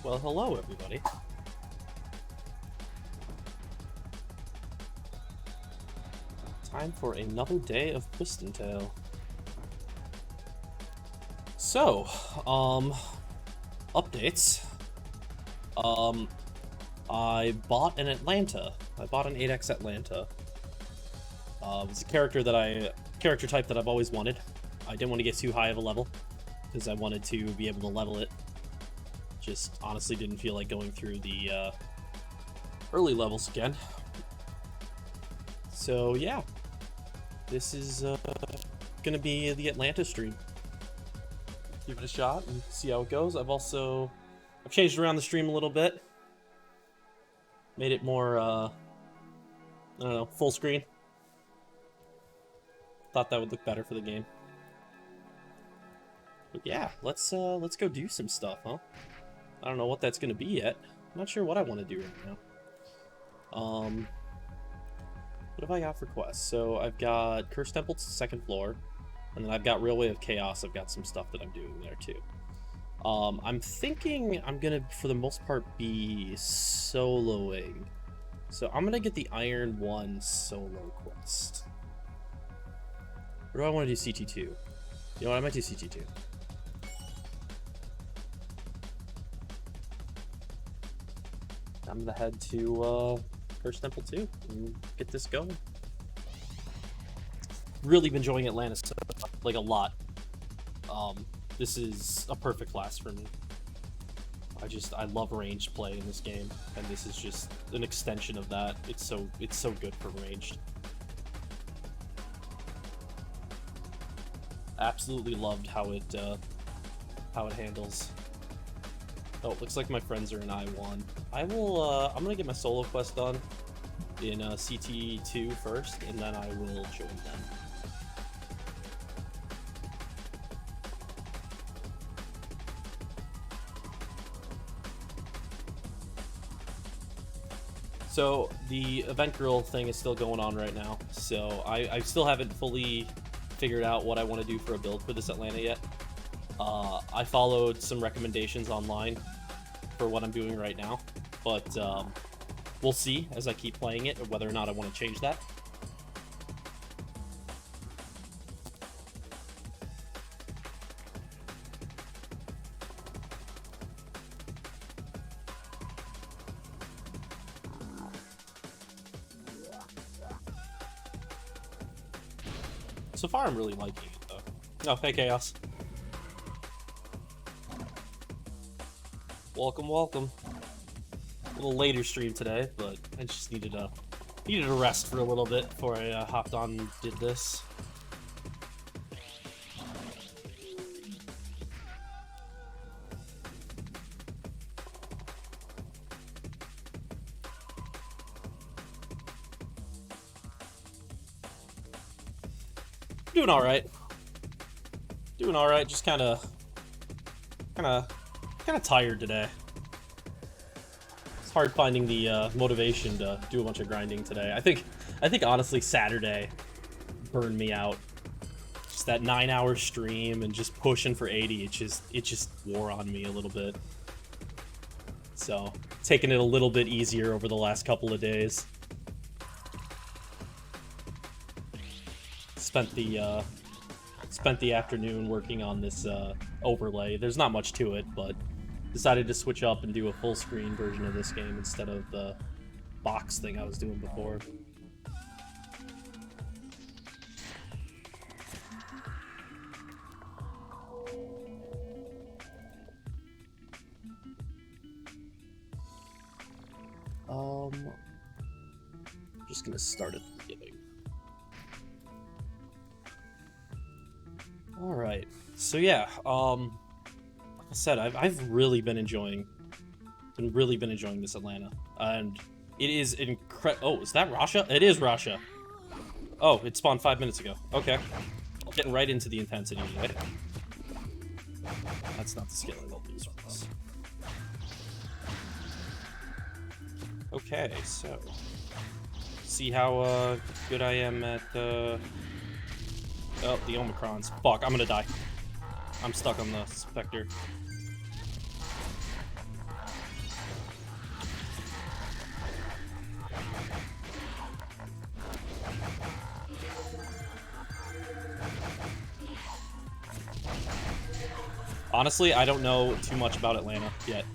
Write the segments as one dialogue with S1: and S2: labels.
S1: Well, hello, everybody. Time for another day of Pristine Tale. So, updates. I bought an Atlanta. I bought an 8X Atlanta. It's a character type that I've always wanted. I didn't want to get too high of a level because I wanted to be able to level it. Just honestly didn't feel like going through the early levels again. So yeah, this is gonna be the Atlanta stream. Give it a shot and see how it goes. I've changed around the stream a little bit, made it more I don't know, full screen. Thought that would look better for the game. But yeah, let's go do some stuff, huh? I don't know what that's gonna be yet. I'm not sure what I want to do right now. What have I got for quests? So I've got Cursed Temple to the 2nd floor, and then I've got Railway of Chaos. I've got some stuff that I'm doing there too. I'm thinking I'm gonna, for the most part, be soloing. So I'm gonna get the Iron 1 solo quest. Or do I want to do CT2? You know what, I might do CT2. I'm gonna head to Cursed Temple 2 and get this going. Really been enjoying Atlanta, like a lot. This is a perfect class for me. I love ranged play in this game, and this is just an extension of that. It's so good for ranged. Absolutely loved how it handles. Oh, looks like my friends are in I1. I'm gonna get my solo quest done in CT2 first, and then I will join them. So the event girl thing is still going on right now, so I still haven't fully figured out what I want to do for a build for this Atlanta yet. I followed some recommendations online for what I'm doing right now, but we'll see as I keep playing it whether or not I want to change that. So far, I'm really liking it, though. Oh, hey, Chaos. Welcome, welcome. A little later stream today, but I just needed a rest for a little bit before I hopped on and did this. Doing all right. Doing all right. Just kind of tired today. It's hard finding the motivation to do a bunch of grinding today. I think honestly Saturday burned me out. Just that 9-hour stream and just pushing for 80. It just wore on me a little bit. So taking it a little bit easier over the last couple of days. Spent the afternoon working on this overlay. There's not much to it, but decided to switch up and do a full screen version of this game instead of the box thing I was doing before. Just gonna start at the beginning. Alright, so yeah, like I said, I've really been enjoying this Atlanta, and it is incredible. Oh, is that Russia? It is Russia. Oh, it spawned 5 minutes ago. Okay, getting right into the intensity today. That's not the skill I will use for this. Okay, so see how good I am at oh, the Omicrons. Fuck, I'm gonna die. I'm stuck on the Spectre. Honestly, I don't know too much about Atlanta yet.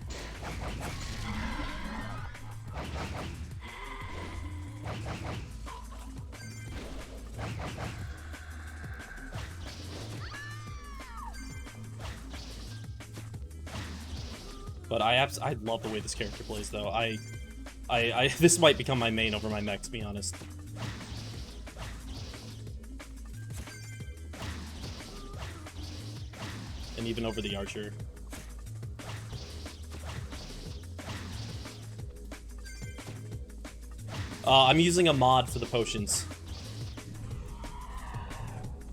S1: But I love the way this character plays, though. This might become my main over my mech, to be honest. And even over the archer. I'm using a mod for the potions.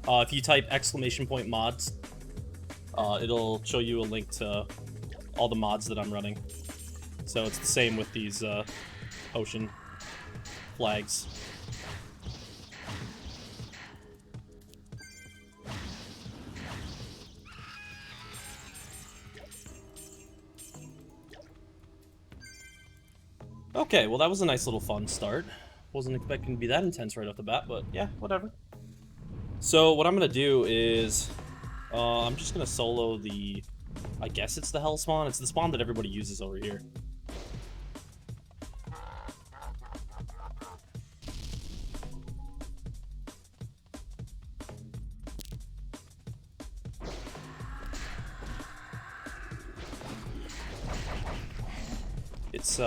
S1: If you type !mods, it'll show you a link to all the mods that I'm running. So it's the same with these potion flags. Okay, well that was a nice little fun start. Wasn't expecting to be that intense right off the bat, but yeah, whatever. So what I'm gonna do is, I'm just gonna solo the, I guess it's the hell spawn. It's the spawn that everybody uses over here. It's,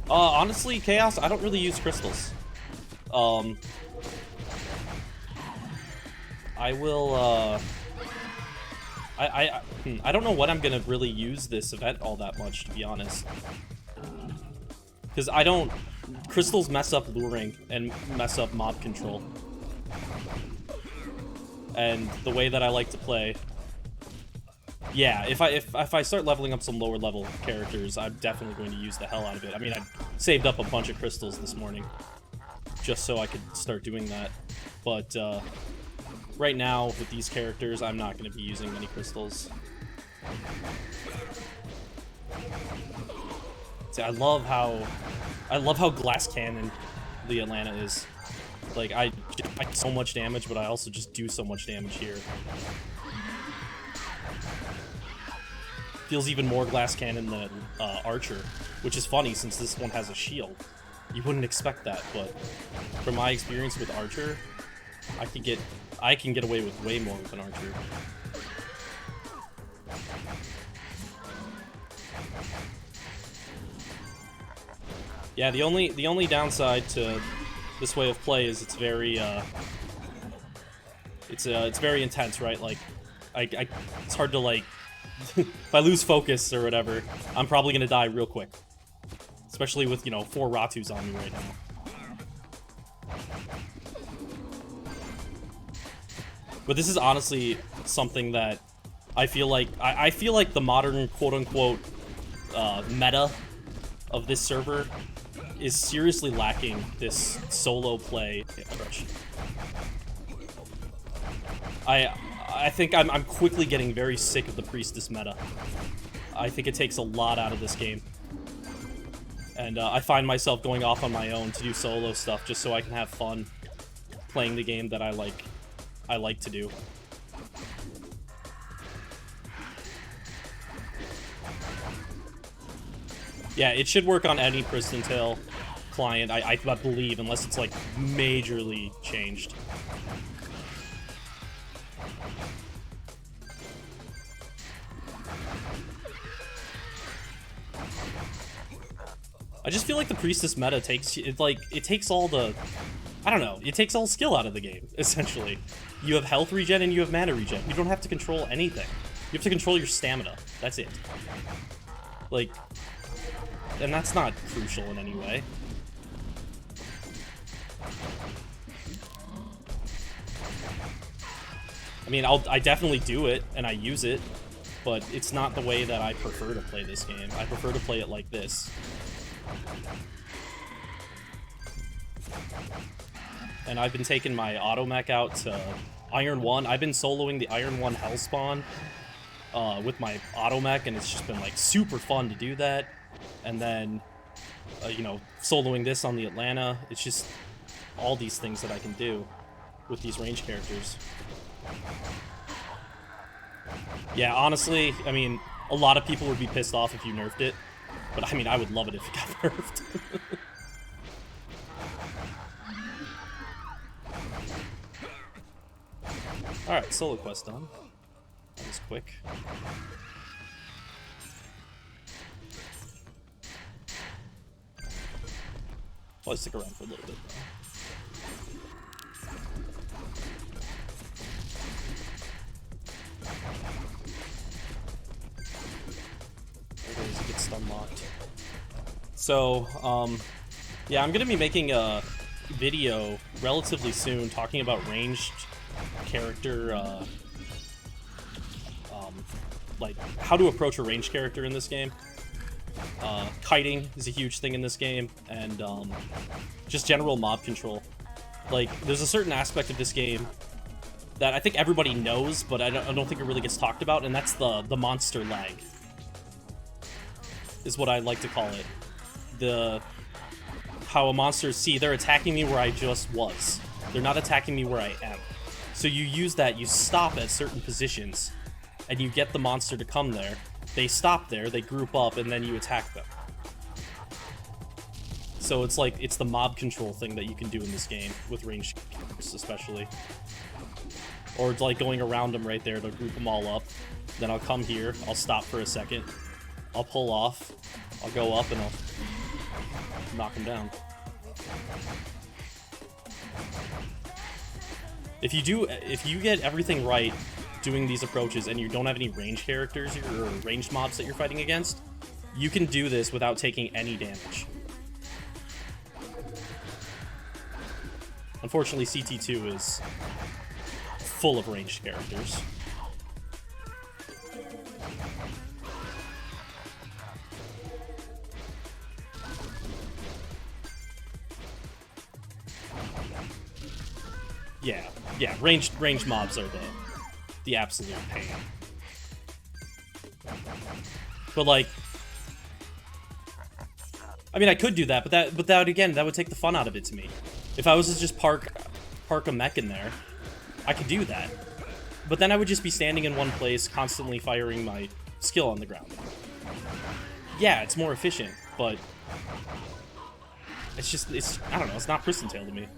S1: honestly, Chaos, I don't really use crystals. I will, I don't know what I'm gonna really use this event all that much, to be honest. Because crystals mess up luring and mess up mob control. And the way that I like to play... Yeah, if I start leveling up some lower level characters, I'm definitely going to use the hell out of it. I mean, I saved up a bunch of crystals this morning just so I could start doing that. But right now, with these characters, I'm not going to be using many crystals. See, I love how glass cannon the Atlanta is. Like, I do so much damage, but I also just do so much damage here. Feels even more glass cannon than Archer, which is funny since this one has a shield. You wouldn't expect that, but from my experience with Archer, I can get away with way more with an Archer. Yeah, the only downside to this way of play is it's very it's very intense, right? Like, it's hard to, like, if I lose focus or whatever, I'm probably gonna die real quick. Especially with, 4 Ratus on me right now. But this is honestly something that I feel like I feel like the modern quote-unquote meta of this server is seriously lacking this solo play approach. I think I'm quickly getting very sick of the Priestess meta. I think it takes a lot out of this game. And I find myself going off on my own to do solo stuff just so I can have fun playing the game that I like to do. Yeah, it should work on any Pristine Tale client, I believe, unless it's, like, majorly changed. I just feel like the Priestess meta takes all the, I don't know, it takes all skill out of the game, essentially. You have health regen and you have mana regen. You don't have to control anything. You have to control your stamina. That's it. Like, and that's not crucial in any way. I mean, I definitely do it, and I use it, but it's not the way that I prefer to play this game. I prefer to play it like this. And I've been taking my auto-mech out to Iron 1. I've been soloing the Iron 1 hell spawn with my auto-mech, and it's just been, like, super fun to do that. And then, soloing this on the Atlanta. It's just all these things that I can do. with these range characters. Yeah, honestly, I mean, a lot of people would be pissed off if you nerfed it, but I mean, I would love it if it got nerfed. Alright, solo quest done. That was quick. I'll stick around for a little bit, though. It gets stun locked. So, yeah, I'm gonna be making a video relatively soon talking about ranged character, like how to approach a ranged character in this game. Kiting is a huge thing in this game, and just general mob control. Like, there's a certain aspect of this game that I think everybody knows, but I don't think it really gets talked about, and that's the monster lag, is what I like to call it. How a monster, see, they're attacking me where I just was. They're not attacking me where I am. So you use that, you stop at certain positions, and you get the monster to come there. They stop there, they group up, and then you attack them. So it's like, it's the mob control thing that you can do in this game, with ranged characters especially. Or it's like going around them right there to group them all up. Then I'll come here, I'll stop for a second, I'll pull off, I'll go up, and I'll knock them down. If you get everything right doing these approaches and you don't have any range characters or ranged mobs that you're fighting against, you can do this without taking any damage. Unfortunately, CT2 is full of ranged characters. Yeah, ranged mobs are the absolute pain. But like, I mean, I could do that, but that again, that would take the fun out of it to me. If I was to just park a mech in there, I could do that. But then I would just be standing in one place, constantly firing my skill on the ground. Yeah, it's more efficient, but it's I don't know, it's not Pristine Tale to me.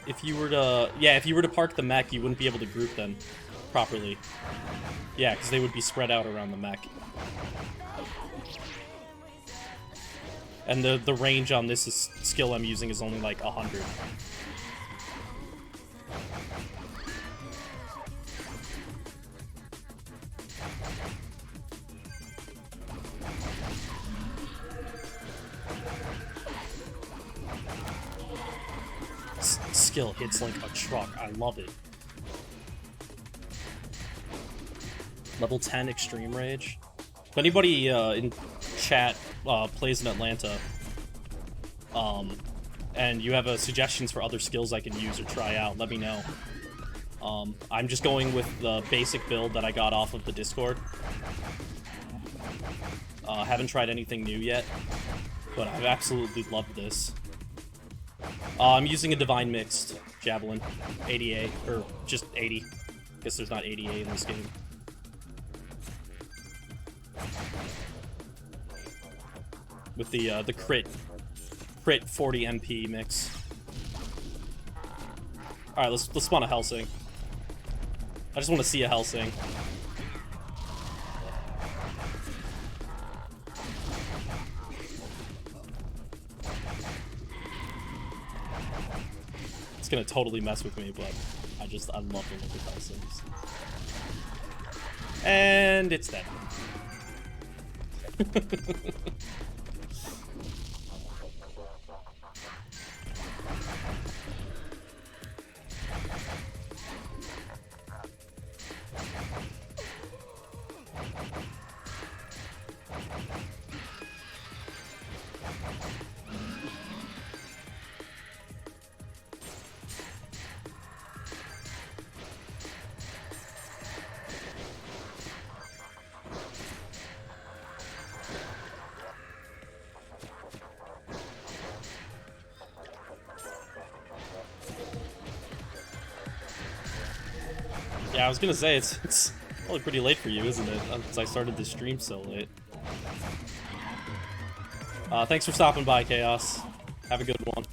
S1: If you were to park the mech, you wouldn't be able to group them properly. Yeah, because they would be spread out around the mech. And the range on this skill I'm using is only like 100. Skill hits like a truck. I love it. Level 10 Extreme Rage. If anybody in chat plays in Atlanta, and you have suggestions for other skills I can use or try out, let me know. I'm just going with the basic build that I got off of the Discord. Haven't tried anything new yet, but I've absolutely loved this. I'm using a Divine Mixed Javelin, 80A, or just 80. Guess there's not 80A in this game. With the crit 40 MP mix. All right, let's spawn a Helsing. I just want to see a Helsing. It's gonna totally mess with me, but I love the look of Helsings. And it's dead. Yeah, I was gonna say, it's probably pretty late for you, isn't it? Since I started the stream so late. Thanks for stopping by, Chaos. Have a good one.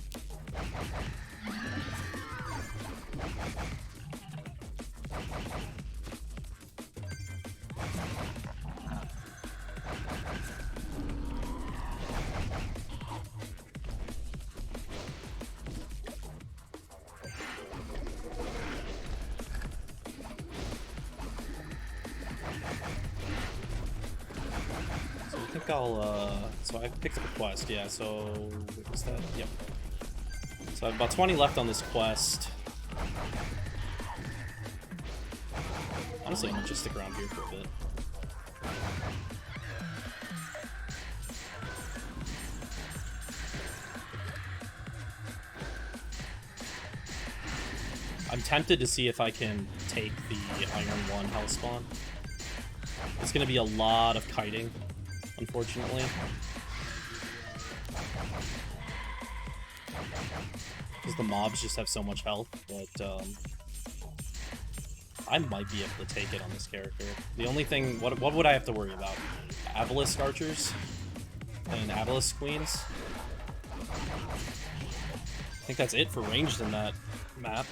S1: So I picked up a quest, yeah, so what was that? Yep. So I have about 20 left on this quest. Honestly, I might just stick around here for a bit. I'm tempted to see if I can take the Iron 1 health spawn. It's gonna be a lot of kiting, unfortunately. Because the mobs just have so much health, but I might be able to take it on this character. The only thing, what would I have to worry about? Obelisk archers and Obelisk queens? I think that's it for ranged in that map.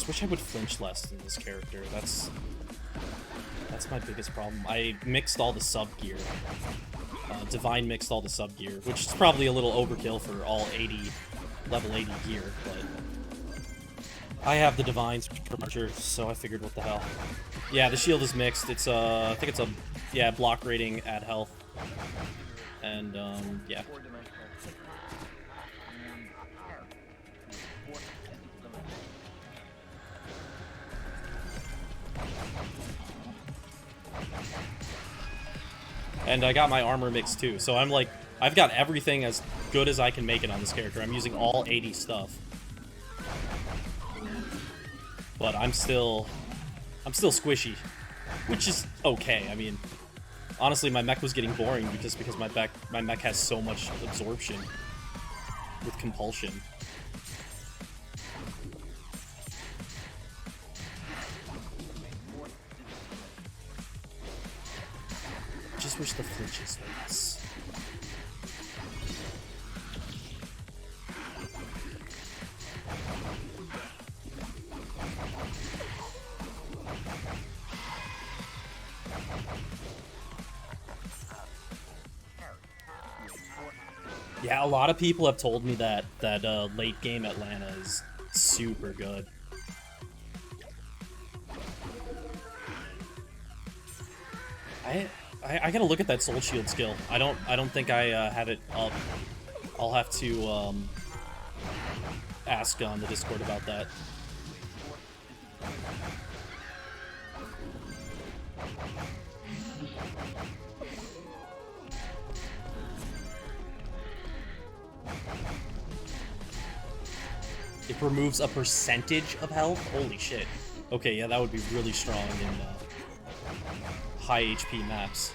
S1: Wish I would flinch less in this character. That's my biggest problem. I mixed all the sub gear. Divine mixed all the sub gear, which is probably a little overkill for all level 80 gear, but I have the Divines for Archer, so I figured what the hell. Yeah, the shield is mixed. It's I think it's a block rating, add health, and yeah. And I got my armor mixed too, so I'm like, I've got everything as good as I can make it on this character. I'm using all 80 stuff. But I'm still squishy, which is okay. I mean, honestly, my mech was getting boring because my mech has so much absorption with compulsion. Just wish the flinches were less. Yeah, a lot of people have told me that late game Atlanta is super good. I gotta look at that soul shield skill. I don't think I have it up. I'll have to ask on the Discord about that. It removes a percentage of health? Holy shit. Okay, yeah, that would be really strong in high HP maps.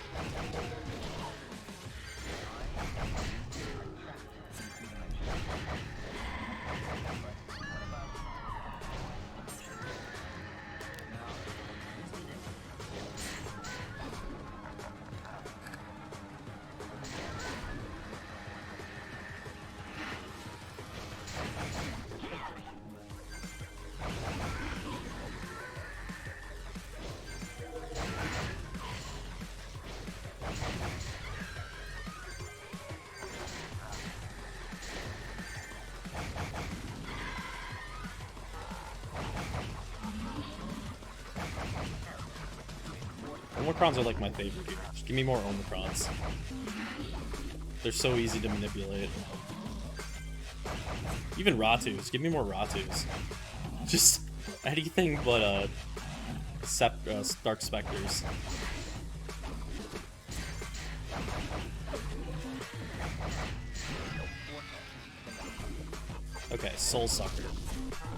S1: Omicrons are like my favorite here. Just give me more Omicrons. They're so easy to manipulate. Even Ratus. Give me more Ratus. Just anything but Dark Specters. Okay, Soul Sucker.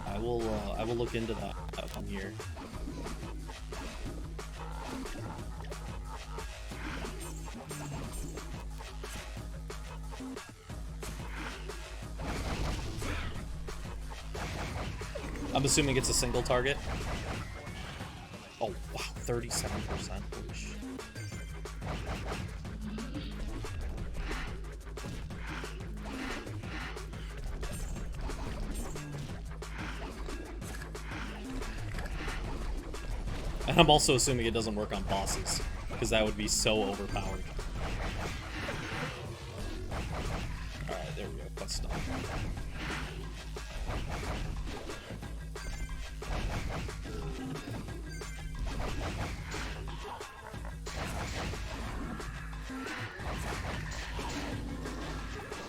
S1: I will look into that one here. I'm assuming it's a single target. Oh wow, 37%. Holy shit. And I'm also assuming it doesn't work on bosses, because that would be so overpowered. Alright, there we go. Quest done.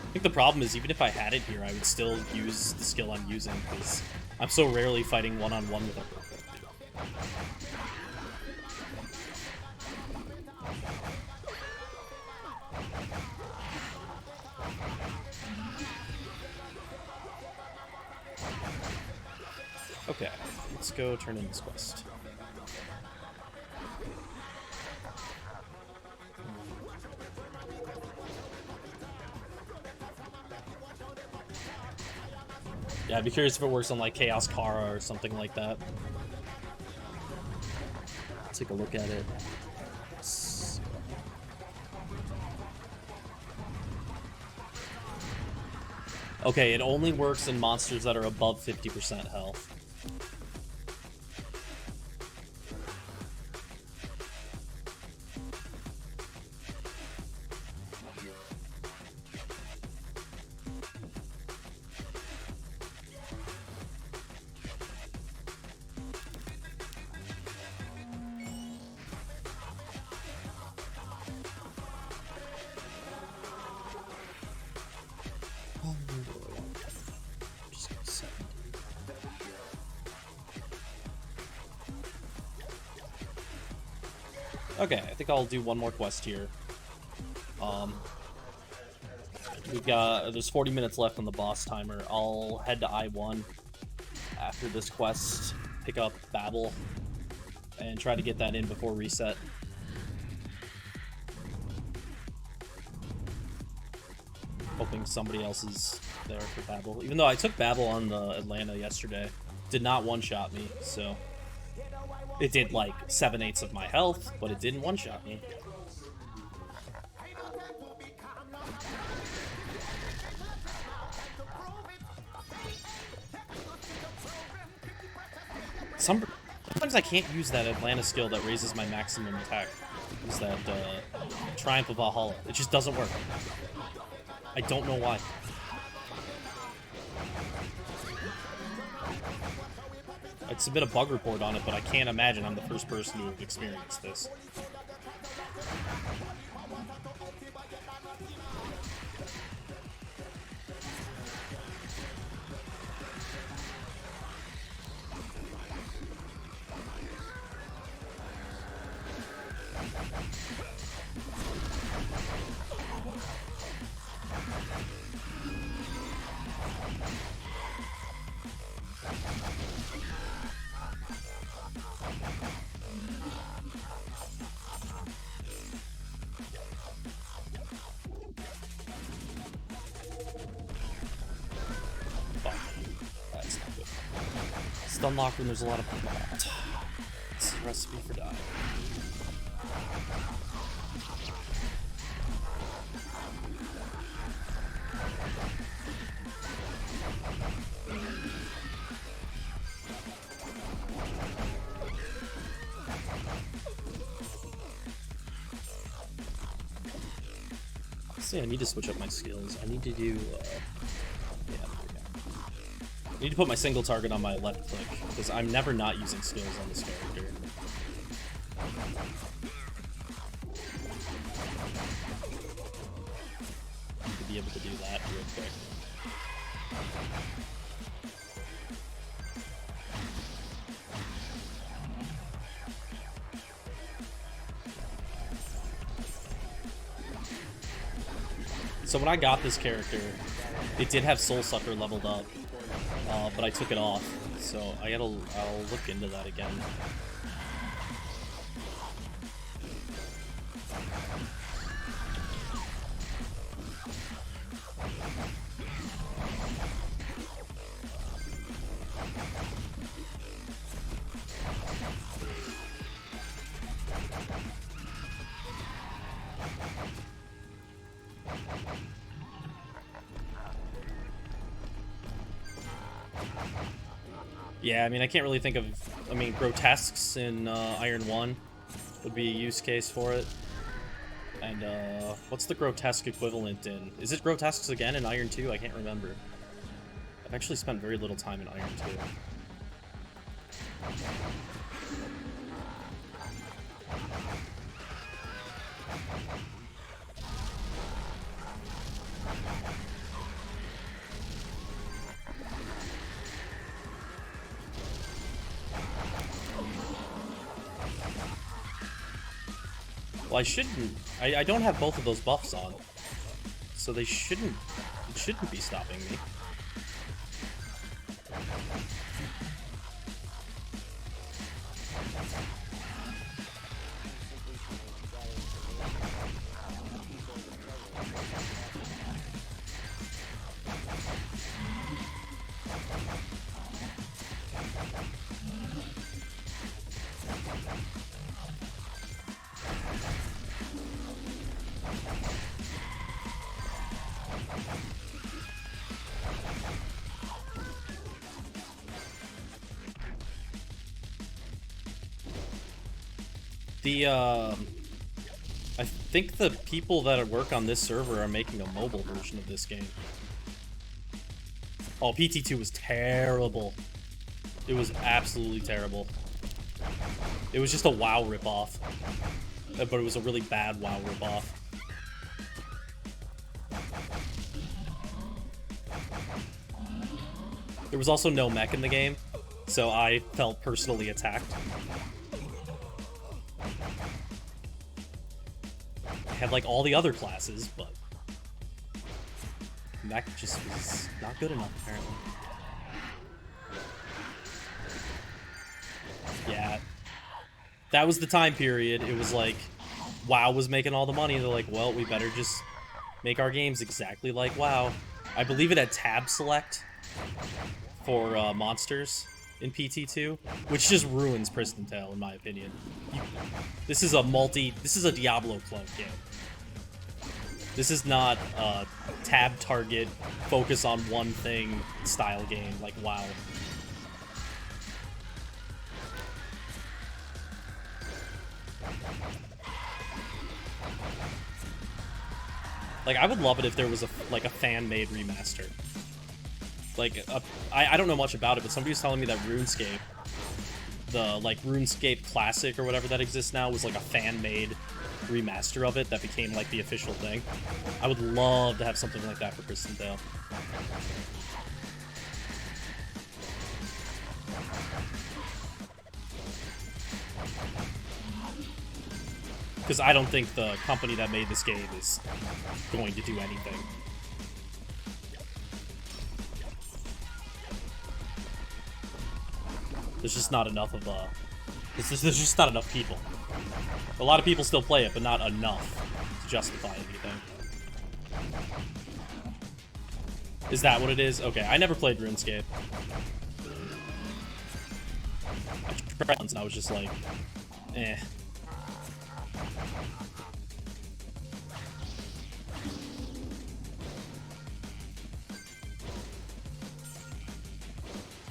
S1: I think the problem is, even if I had it here, I would still use the skill I'm using, because I'm so rarely fighting one-on-one with a perfect dude. Okay, let's go turn in this quest. Yeah, I'd be curious if it works on like Chaos Kara or something like that. Take a look at it. Okay, it only works in monsters that are above 50% health. Okay, I think I'll do one more quest here. There's 40 minutes left on the boss timer. I'll head to I-1 after this quest, pick up Babel, and try to get that in before reset. Hoping somebody else is there for Babel. Even though I took Babel on the Atlanta yesterday, did not one-shot me, so... It did like 7/8 of my health, but it didn't one-shot me. Sometimes I can't use that Atlanta skill that raises my maximum attack. It's that Triumph of Valhalla. It just doesn't work. I don't know why. I'd submit a bug report on it, but I can't imagine I'm the first person to have experienced this. Unlock when there's a lot of people out. It's a recipe for dying. See, I need to switch up my skills. I need to do I need to put my single target on my left click, because I'm never not using skills on this character. I need to be able to do that real quick. So when I got this character, it did have Soul Sucker leveled up. but I took it off, so I'll look into that again. Yeah, I mean, I can't really think of... I mean, grotesques in Iron 1 would be a use case for it. And, what's the grotesque equivalent in... Is it grotesques again in Iron 2? I can't remember. I've actually spent very little time in Iron 2. Well, I shouldn't... I don't have both of those buffs on. So they shouldn't... It shouldn't be stopping me. I think the people that work on this server are making a mobile version of this game. Oh, PT2 was terrible. It was absolutely terrible. It was just a WoW ripoff. But it was a really bad WoW ripoff. There was also no mech in the game, so I felt personally attacked. I had like all the other classes, but mech just was not good enough apparently. Yeah, that was the time period. It was like WoW was making all the money. They're like, well, we better just make our games exactly like WoW. I believe it had tab select for monsters in PT2, which just ruins Pristine Tale in my opinion. This is a Diablo clone game. This is not a tab target, focus on one thing style game like WoW. Like, I would love it if there was a fan-made remaster. Like, I don't know much about it, but somebody was telling me that RuneScape, the, like, RuneScape Classic or whatever that exists now, was, like, a fan-made remaster of it that became, like, the official thing. I would love to have something like that for Pristine Tale. Because I don't think the company that made this game is going to do anything. There's just not enough of there's just not enough people. A lot of people still play it, but not enough to justify anything. Is that what it is? Okay, I never played RuneScape. I tried once and I was just like, eh.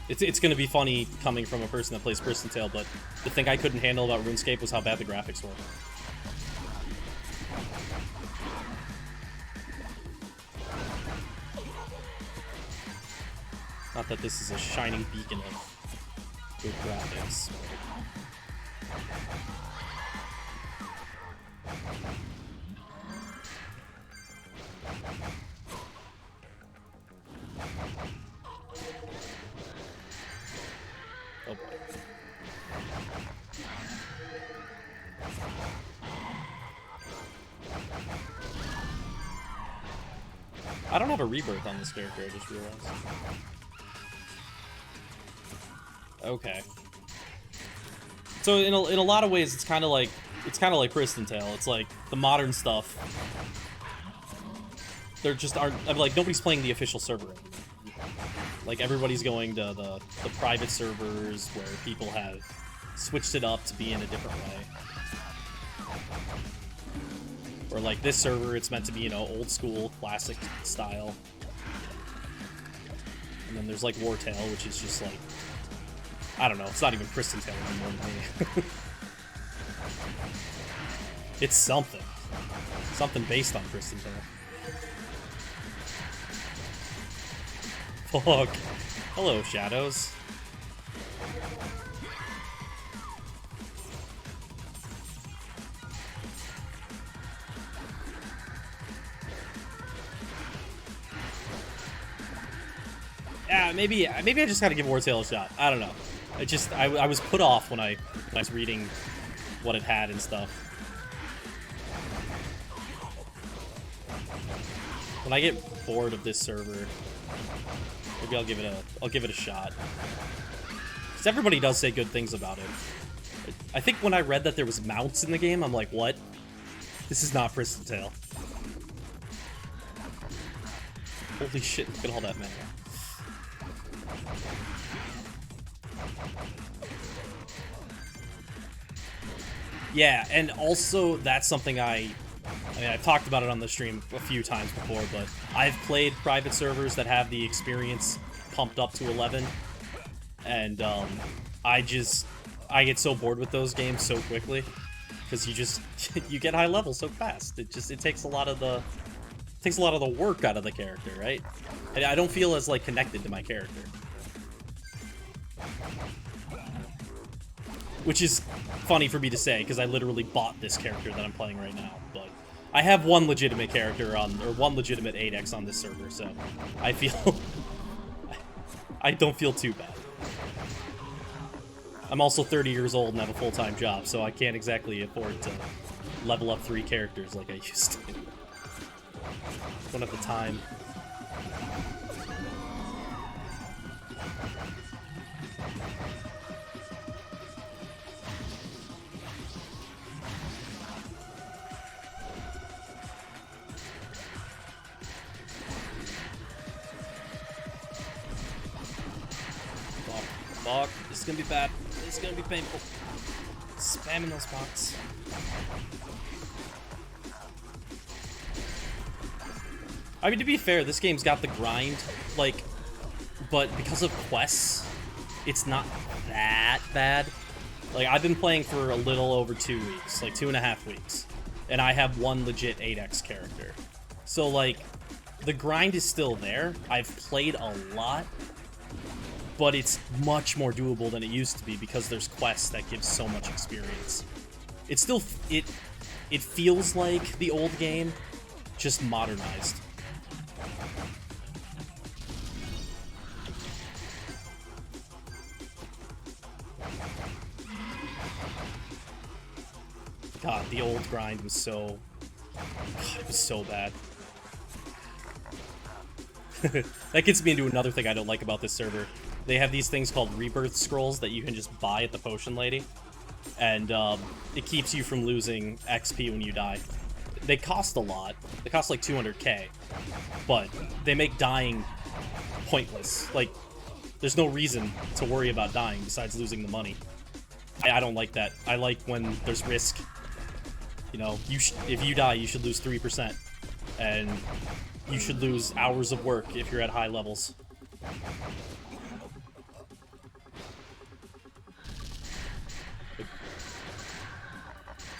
S1: It's gonna be funny coming from a person that plays Pristine Tale, but the thing I couldn't handle about RuneScape was how bad the graphics were. Not that this is a shining beacon of good graphics. Oh boy. I don't have a rebirth on this character, I just realized. Okay. So in a lot of ways, it's kind of like Pristine Tale. It's like the modern stuff. There just aren't. I'm like, nobody's playing the official server anymore. Like, everybody's going to the private servers where people have switched it up to be in a different way. Or like this server, it's meant to be, you know, old school, classic style. And then there's like Wartail, which is just like, I don't know, it's not even Pristine Tale anymore to me. It's something. Something based on Pristine Tale. Fuck. Hello, shadows. Yeah, maybe I just gotta give Wartail a shot. I don't know. I was put off when I was reading what it had and stuff. When I get bored of this server, maybe I'll give it a shot. Because everybody does say good things about it. I think when I read that there was mounts in the game, I'm like, what? This is not Pristine Tale. Holy shit, look at all that mana. Yeah, and also that's something I mean, I've talked about it on the stream a few times before, but I've played private servers that have the experience pumped up to 11, and I get so bored with those games so quickly because you get high level so fast. It takes a lot of the work out of the character, right? And I don't feel as like connected to my character. Which is funny for me to say, because I literally bought this character that I'm playing right now, but I have one legitimate character or one legitimate 8X on this server, so I feel... I don't feel too bad. I'm also 30 years old and have a full-time job, so I can't exactly afford to level up 3 characters like I used to. Don't have the time. Fuck, this is gonna be bad. This is gonna be painful. Spamming those bots. I mean, to be fair, this game's got the grind, like, but because of quests, it's not that bad. Like, I've been playing for a little over 2 weeks, like 2.5 weeks, and I have one legit 8X character. So, like, the grind is still there. I've played a lot, but it's much more doable than it used to be because there's quests that give so much experience. It's still, it feels like the old game, just modernized. God, the old grind was so... God, it was so bad. That gets me into another thing I don't like about this server. They have these things called rebirth scrolls that you can just buy at the potion lady. And it keeps you from losing XP when you die. They cost a lot. They cost like 200k. But they make dying pointless. Like, there's no reason to worry about dying besides losing the money. I don't like that. I like when there's risk. You know, if you die, you should lose 3%. And you should lose hours of work if you're at high levels.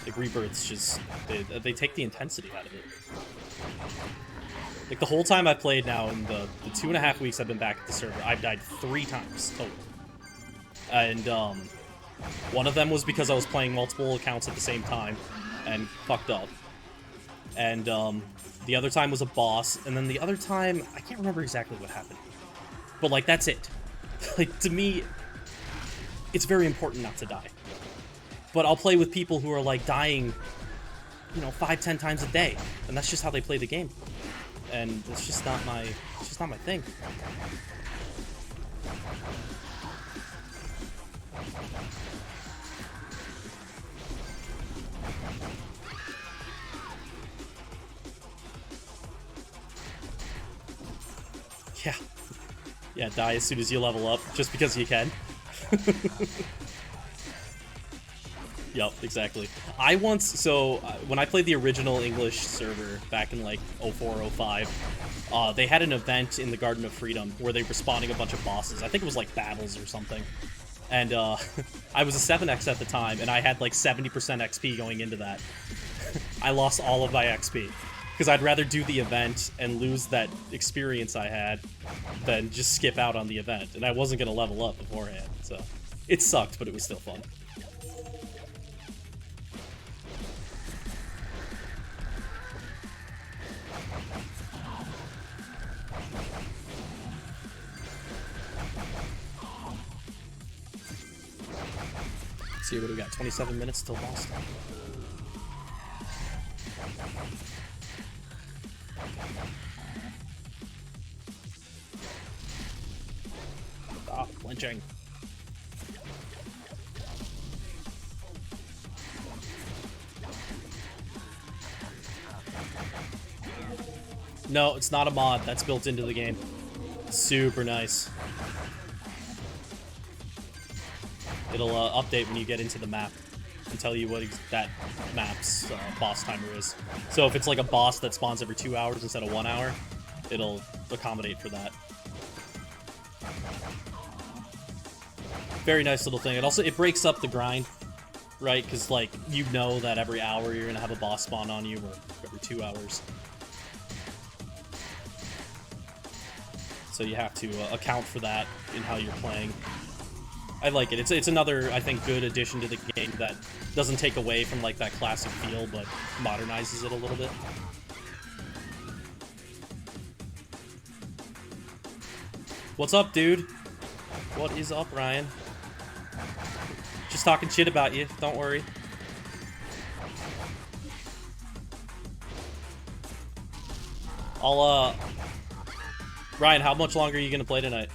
S1: Like, rebirths just... They take the intensity out of it. Like, the whole time I've played now, in the 2.5 weeks I've been back at the server, I've died 3 times total. And, one of them was because I was playing multiple accounts at the same time and fucked up. And, the other time was a boss, and then the other time, I can't remember exactly what happened. But, like, that's it. Like, to me, it's very important not to die. But I'll play with people who are, like, dying, you know, 5-10 times a day. And that's just how they play the game. And it's just not my thing. Yeah. Yeah, die as soon as you level up, just because you can. Yup, exactly. I once, so when I played the original English server back in like 04, 05, they had an event in the Garden of Freedom where they were spawning a bunch of bosses. I think it was like Babels or something. And I was a 7X at the time, and I had like 70% XP going into that. I lost all of my XP. Because I'd rather do the event and lose that experience I had than just skip out on the event. And I wasn't going to level up beforehand, so it sucked, but it was still fun. Let's see what we got. 27 minutes till boss time. Stop flinching. No, it's not a mod. That's built into the game. Super nice. It'll update when you get into the map and tell you what that map's boss timer is. So if it's like a boss that spawns every 2 hours instead of 1 hour, it'll accommodate for that. Very nice little thing. It breaks up the grind, right? Because like you know that every hour you're gonna have a boss spawn on you, or every 2 hours. So you have to account for that in how you're playing. I like it. It's another, I think, good addition to the game that doesn't take away from like that classic feel, but modernizes it a little bit. What's up, dude? What is up, Ryan? Just talking shit about you. Don't worry. Ryan, how much longer are you gonna play tonight?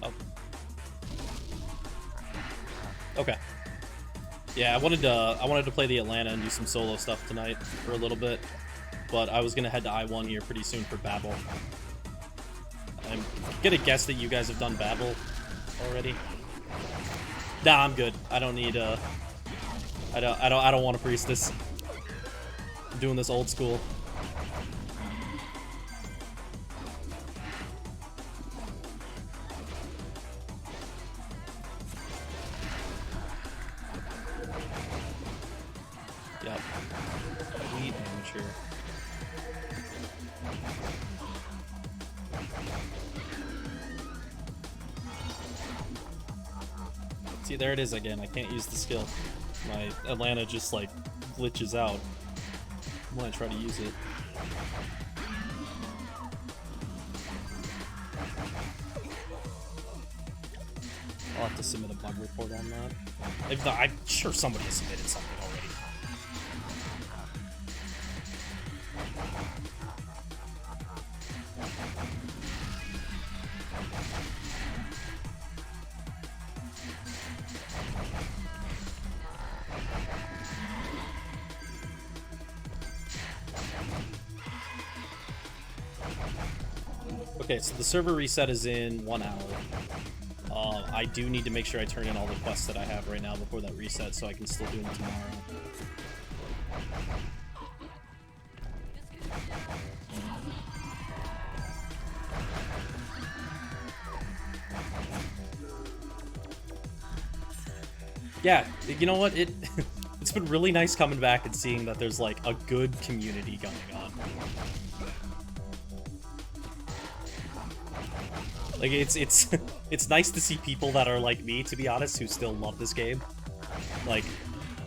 S1: Oh. Okay. Yeah, I wanted to play the Atlanta and do some solo stuff tonight for a little bit. But I was gonna head to I-1 here pretty soon for Babel. I'm gonna guess that you guys have done Babel already. Nah, I'm good. I don't need I don't want a priestess. I'm doing this old school. Yep. Elite amateur. See, there it is again. I can't use the skill. My Atlanta just, like, glitches out when I try to use it. I'll have to submit a bug report on that. I'm sure somebody has submitted something already. Okay, so the server reset is in 1 hour. I do need to make sure I turn in all the quests that I have right now before that reset, so I can still do them tomorrow. Yeah, you know what? It's been really nice coming back and seeing that there's like a good community going on. Like it's nice to see people that are like me, to be honest, who still love this game. Like,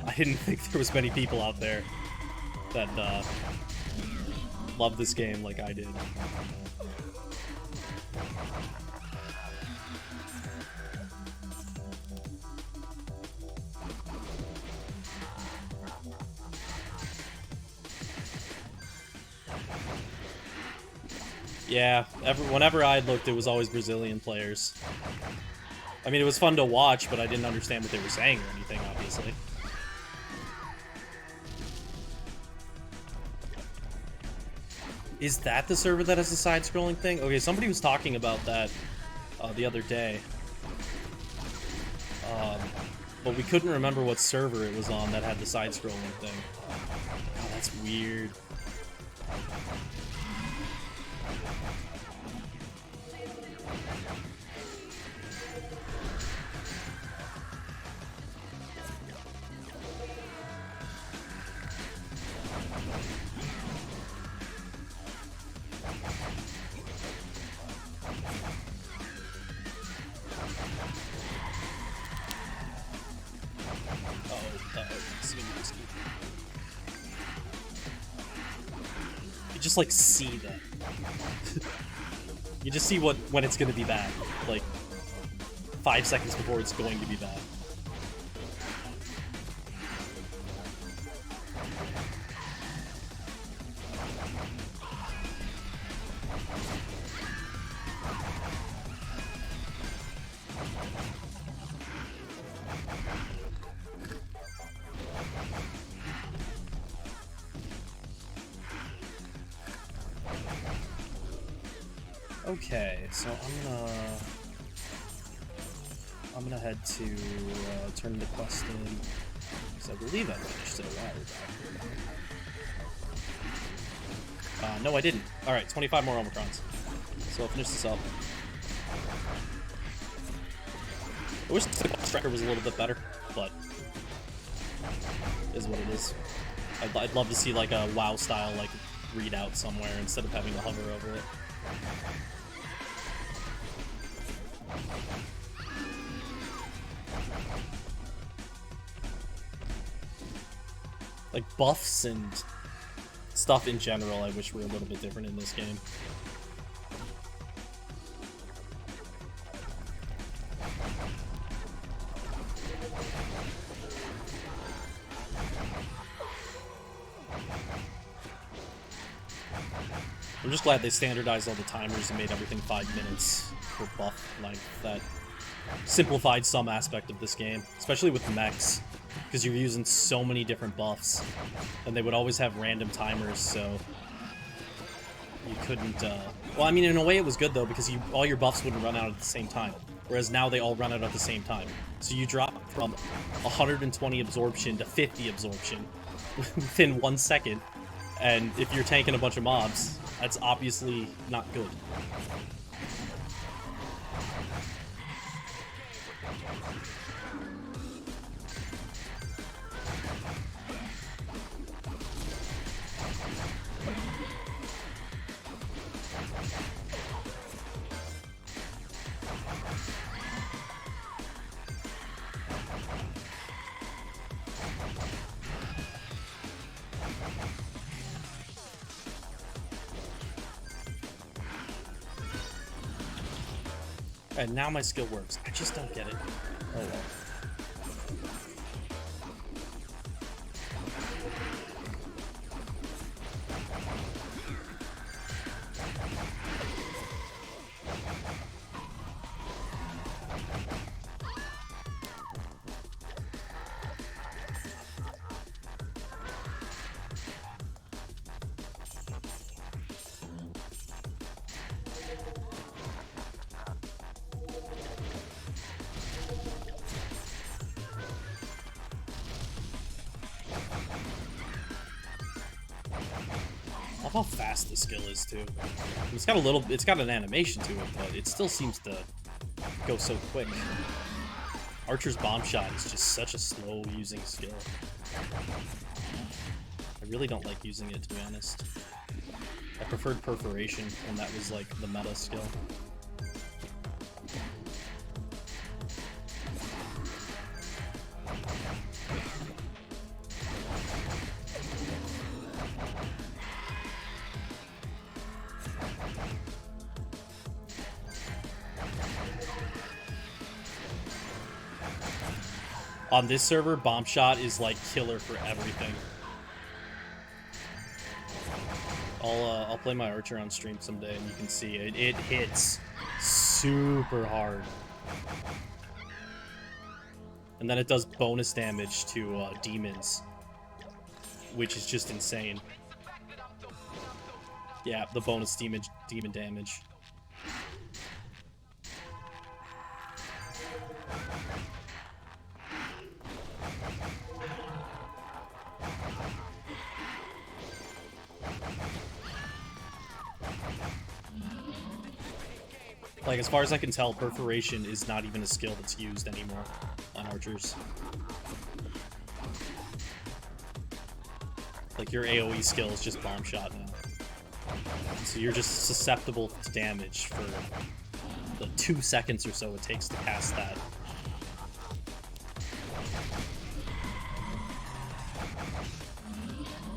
S1: I didn't think there was many people out there that love this game like I did. Yeah, whenever I looked, it was always Brazilian players. I mean, it was fun to watch, but I didn't understand what they were saying or anything, obviously. Is that the server that has the side-scrolling thing? Okay, somebody was talking about that the other day. But we couldn't remember what server it was on that had the side-scrolling thing. Oh, that's weird. You just like see that. You just see when it's gonna be bad. Like 5 seconds before it's going to be bad. Okay, so I'm gonna head to turn the quest in, because I believe I finished it a while back. No, I didn't. All right, 25 more Omicrons. So I'll finish this up. I wish the quest tracker was a little bit better, but it is what it is. I'd love to see like a WoW style like readout somewhere instead of having to hover over it. Like buffs and stuff in general, I wish were a little bit different in this game. I'm just glad they standardized all the timers and made everything 5 minutes for buff length. That simplified some aspect of this game, especially with mechs, because you're using so many different buffs, and they would always have random timers, so you couldn't, well, I mean, in a way it was good, though, because all your buffs wouldn't run out at the same time, whereas now they all run out at the same time. So you drop from 120 absorption to 50 absorption within 1 second, and if you're tanking a bunch of mobs, that's obviously not good. And now my skill works. I just don't get it. Oh well. I love how fast the skill is too. It's got an animation to it, but it still seems to go so quick. Archer's bomb shot is just such a slow using skill. I really don't like using it, to be honest. I preferred perforation when that was like the meta skill. On this server, bomb shot is like killer for everything. I'll play my archer on stream someday, and you can see it. It hits super hard, and then it does bonus damage to demons, which is just insane. Yeah, the bonus demon damage. Like, as far as I can tell, perforation is not even a skill that's used anymore on archers. Like, your AoE skill is just bomb shot now. So you're just susceptible to damage for the 2 seconds or so it takes to cast that.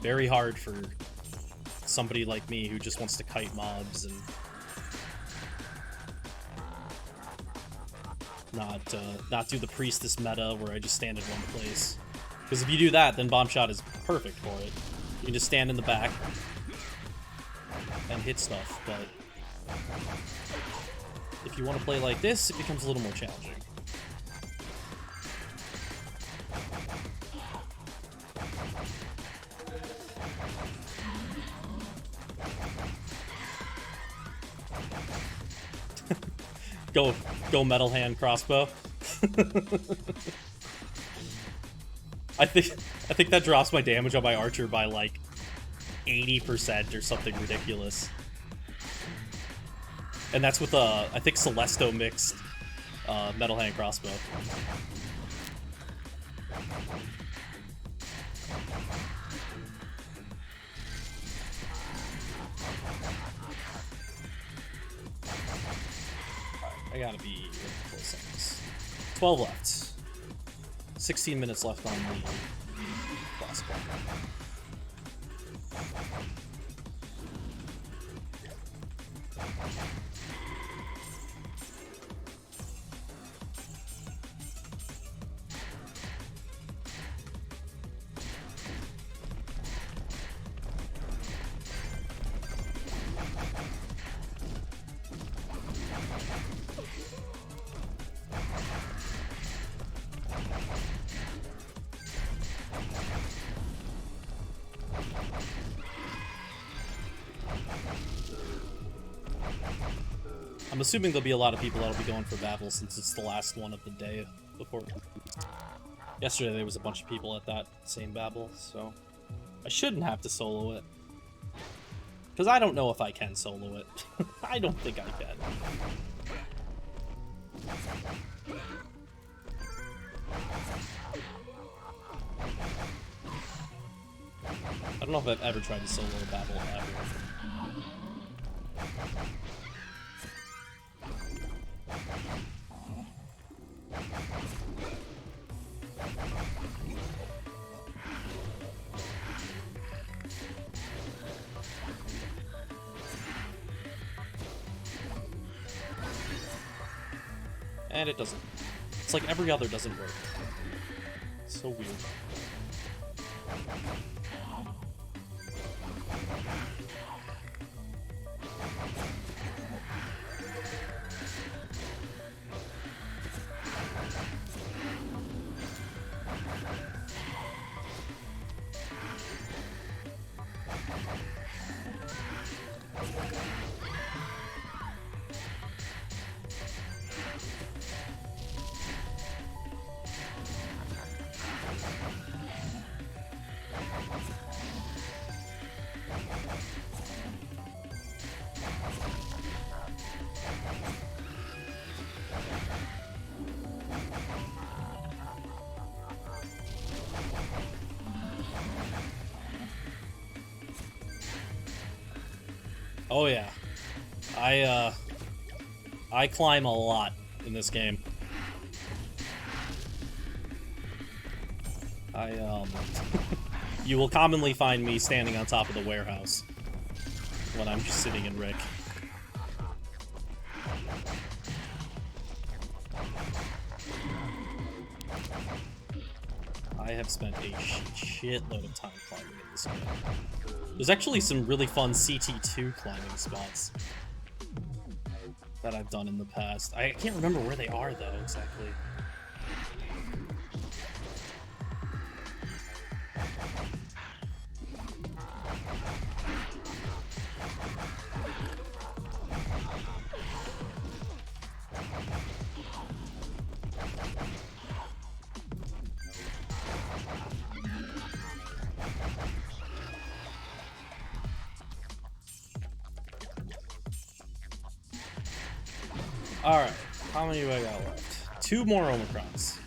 S1: Very hard for somebody like me who just wants to kite mobs and not do the priestess meta where I just stand in one place. Because if you do that, then bomb shot is perfect for it. You can just stand in the back and hit stuff, but if you want to play like this, it becomes a little more challenging. Go metal hand crossbow. I think that drops my damage on my archer by like 80% or something ridiculous. And that's with I think Celesto mixed metal hand crossbow. I gotta be close on this. 12 left. 16 minutes left on the crossbow. I'm assuming there'll be a lot of people that'll be going for Babel since it's the last one of the day before. Yesterday there was a bunch of people at that same Babel, so I shouldn't have to solo it. Because I don't know if I can solo it. I don't think I can. I don't know if I've ever tried to solo a Babel ever. And it doesn't. It's like every other doesn't work. It's so weird. Oh yeah, I climb a lot in this game. You will commonly find me standing on top of the warehouse when I'm just sitting in Rick. I have spent a shitload of time climbing in this game. There's actually some really fun CT2 climbing spots that I've done in the past. I can't remember where they are, though, exactly. Alright, how many do I got left? 2 more Omicrons.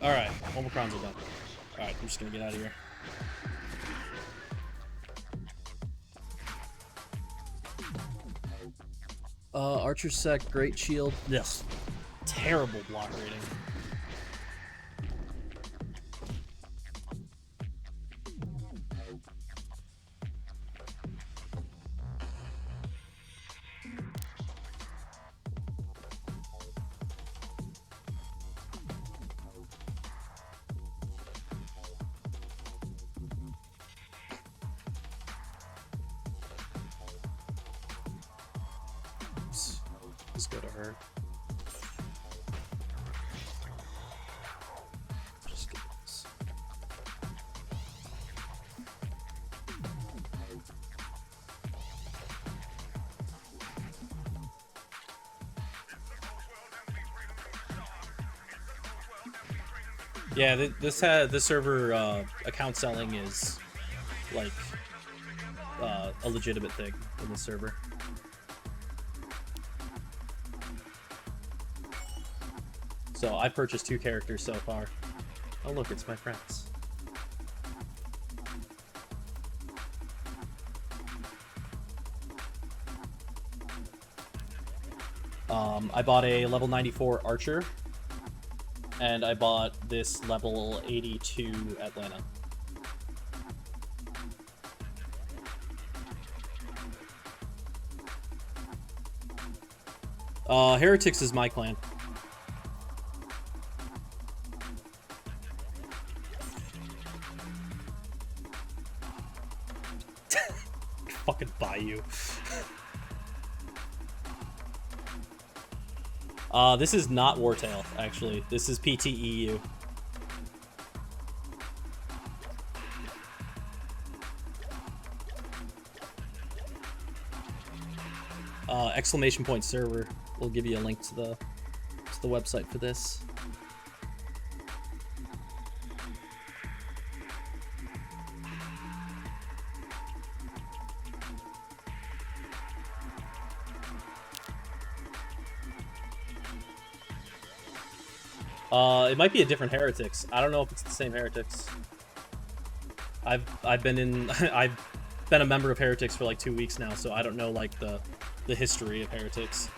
S1: Alright, Omicrons are done. Alright, I'm just gonna get out of here. Archer Sec, Great Shield. Yes. Terrible block rating. Let's go to her. Just get this. Yeah, this server account selling is like a legitimate thing in the server. So I've purchased 2 characters so far. Oh look, it's my friends. I bought a level 94 Archer, and I bought this level 82 Atlanta. Heretics is my clan. Fucking Bayou. This is not Wartail, actually. This is PTEU. Exclamation point server. We'll give you a link to the website for this. It might be a different Heretics. I don't know if it's the same Heretics. I've been I've been a member of Heretics for like 2 weeks now, so I don't know like the history of Heretics.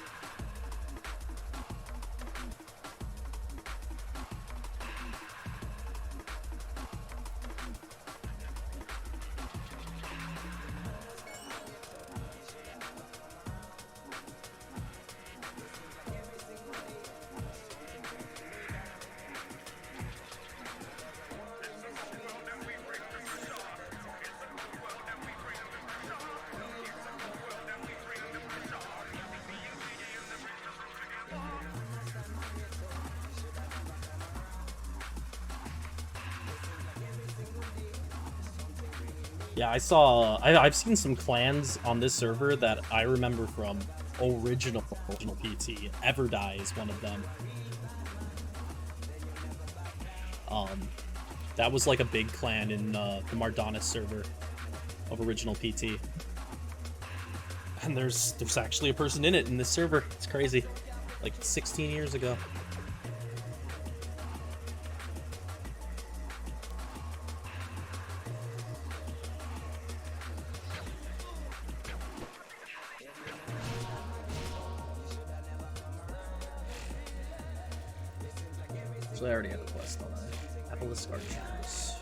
S1: Yeah, I've seen some clans on this server that I remember from original PT. Everdy is one of them. That was like a big clan in the Mardonis server of original PT. And there's actually a person in it in this server. It's crazy. Like 16 years ago. So I already have a quest on that. Appleist Archers.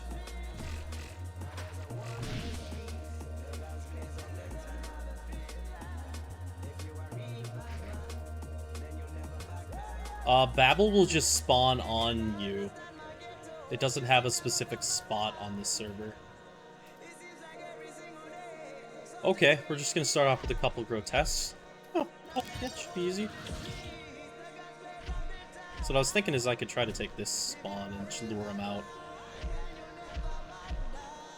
S1: Babel will just spawn on you. It doesn't have a specific spot on this server. Okay, we're just gonna start off with a couple grotesques. Oh, that should be easy. So what I was thinking is I could try to take this spawn and just lure him out.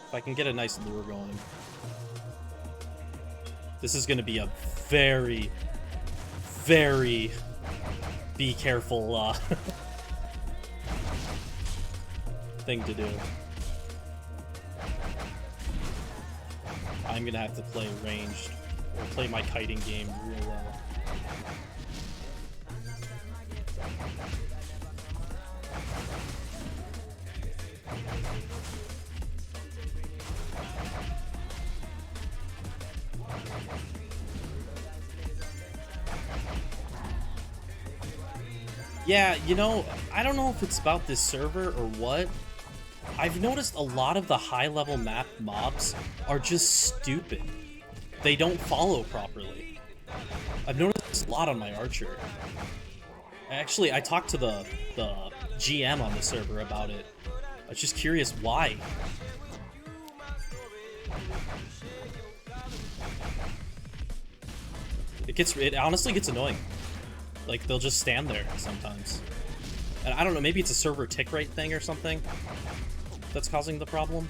S1: If I can get a nice lure going. This is gonna be a very, very be careful thing to do. I'm gonna have to play ranged or play my kiting game real well. Yeah, you know, I don't know if it's about this server or what. I've noticed a lot of the high-level map mobs are just stupid. They don't follow properly. I've noticed a lot on my archer. Actually, I talked to the GM on the server about it. I was just curious why. It honestly gets annoying. Like, they'll just stand there sometimes. And I don't know, maybe it's a server tick rate thing or something that's causing the problem.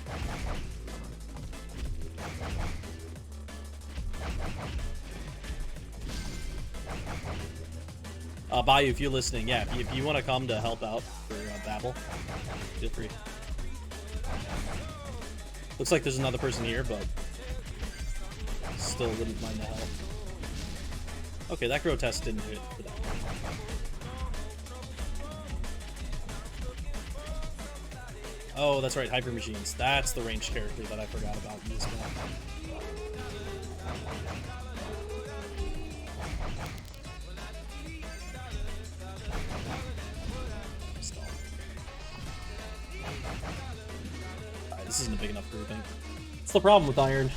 S1: Bayou, if you're listening, yeah, if you want to come to help out for Babel, feel free. Looks like there's another person here, but still wouldn't mind the help. Okay, that grotesque didn't hit for that. Oh, that's right, Hyper Machines. That's the ranged character that I forgot about in this map. Alright, this isn't a big enough grouping. It's the problem with Iron.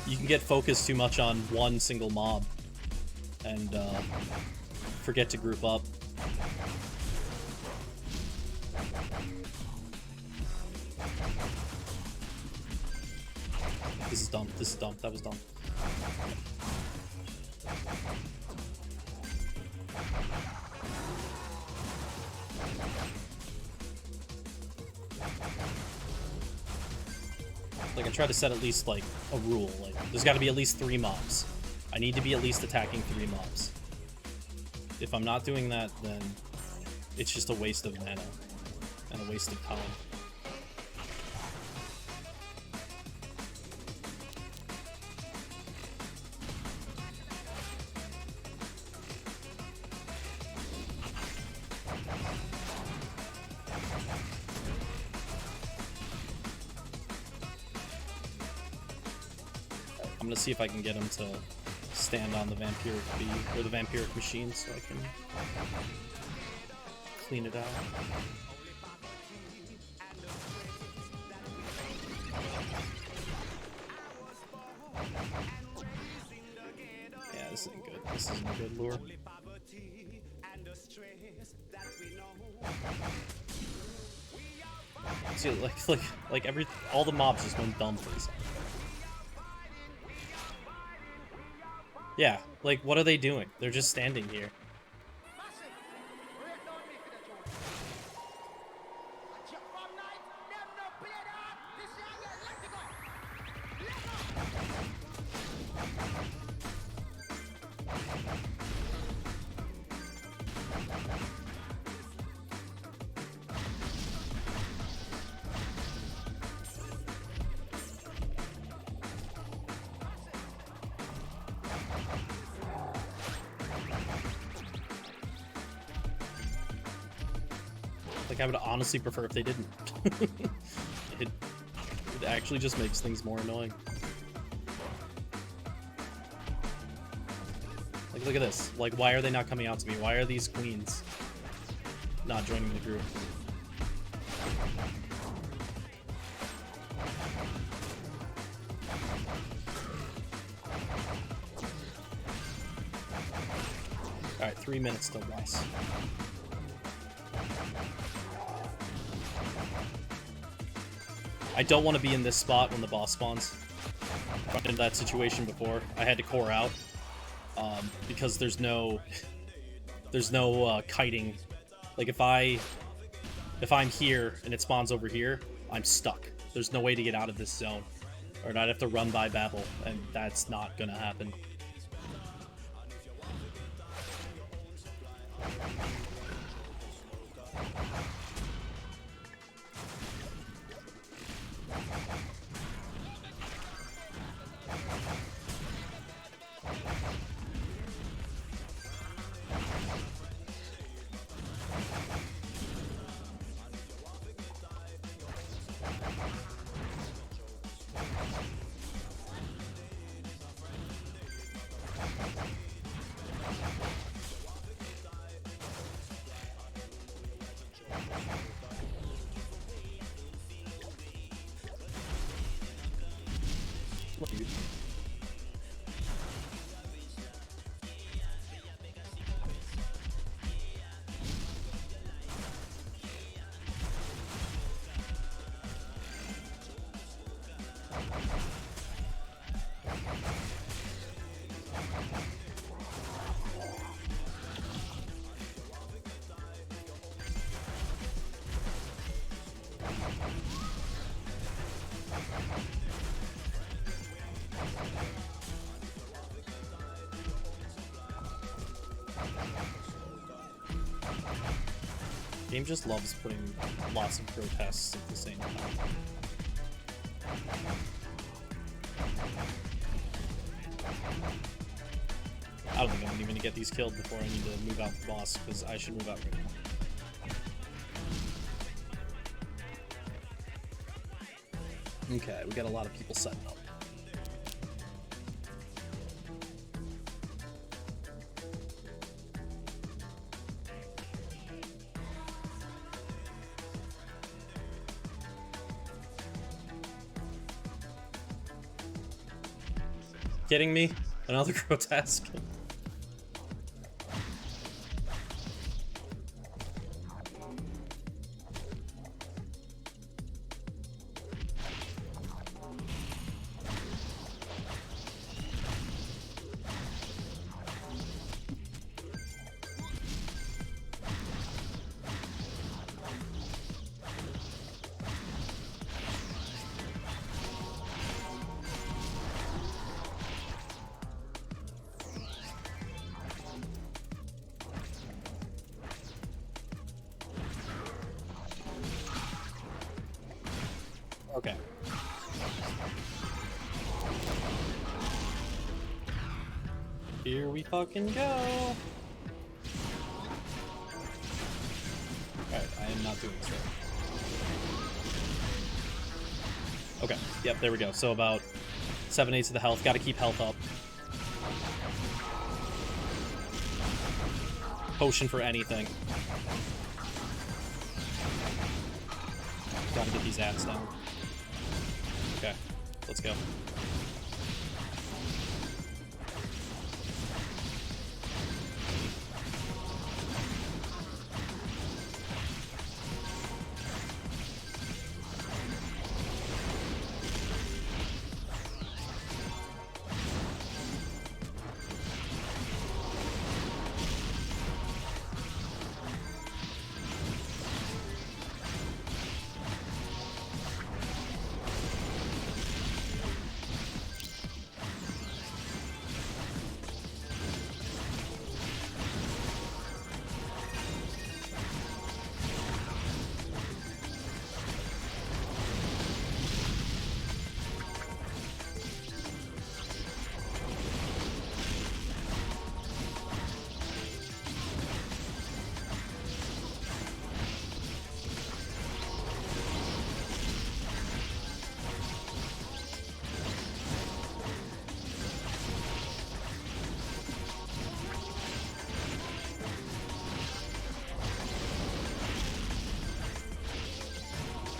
S1: You can get focused too much on one single mob and forget to group up. This is dumb. This is dumb. That was dumb. Like, I try to set at least, like, a rule. Like, there's got to be at least 3 mobs. I need to be at least attacking 3 mobs. If I'm not doing that, then it's just a waste of mana and a waste of time. I'm gonna see if I can get him to stand on the vampiric bee or the vampiric machine so I can clean it out. Yeah, this isn't good. This isn't a good lure. See, like all the mobs just went dumb for a second. Yeah, like, what are they doing? They're just standing here. Like, I would honestly prefer if they didn't. it actually just makes things more annoying. Like, look at this. Like, why are they not coming out to me? Why are these queens not joining the group? Alright, 3 minutes till boss. I don't want to be in this spot when the boss spawns. I've run into that situation before. I had to core out because there's no kiting. Like if I'm here and it spawns over here, I'm stuck. There's no way to get out of this zone, or I'd have to run by Babel, and that's not gonna happen. Game just loves putting lots of protests at the same time. I don't think I'm even gonna get these killed before I need to move out the boss, because I should move out right now. Okay, we got a lot of people setting up. Kidding me? Another grotesque. Okay. Here we fucking go. Alright, I am not doing this right. Okay, yep, there we go. So about 7/8 of the health. Gotta keep health up. Potion for anything. Gotta get these ads down. Okay, let's go.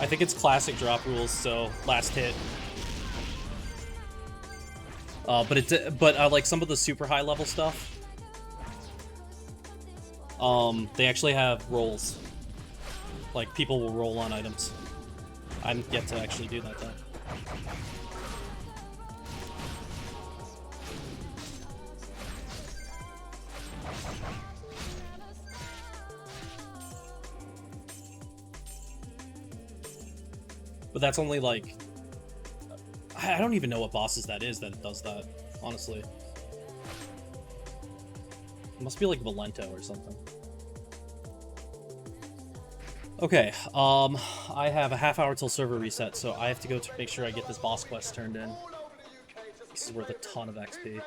S1: I think it's classic drop rules, so last hit. But like some of the super high level stuff, they actually have rolls. Like people will roll on items. I'm yet to actually do that though. But that's only like, I don't even know what bosses that is that it does that, honestly. It must be like Valento or something. Okay, I have a half hour till server reset, so I have to go to make sure I get this boss quest turned in. This is worth a ton of XP.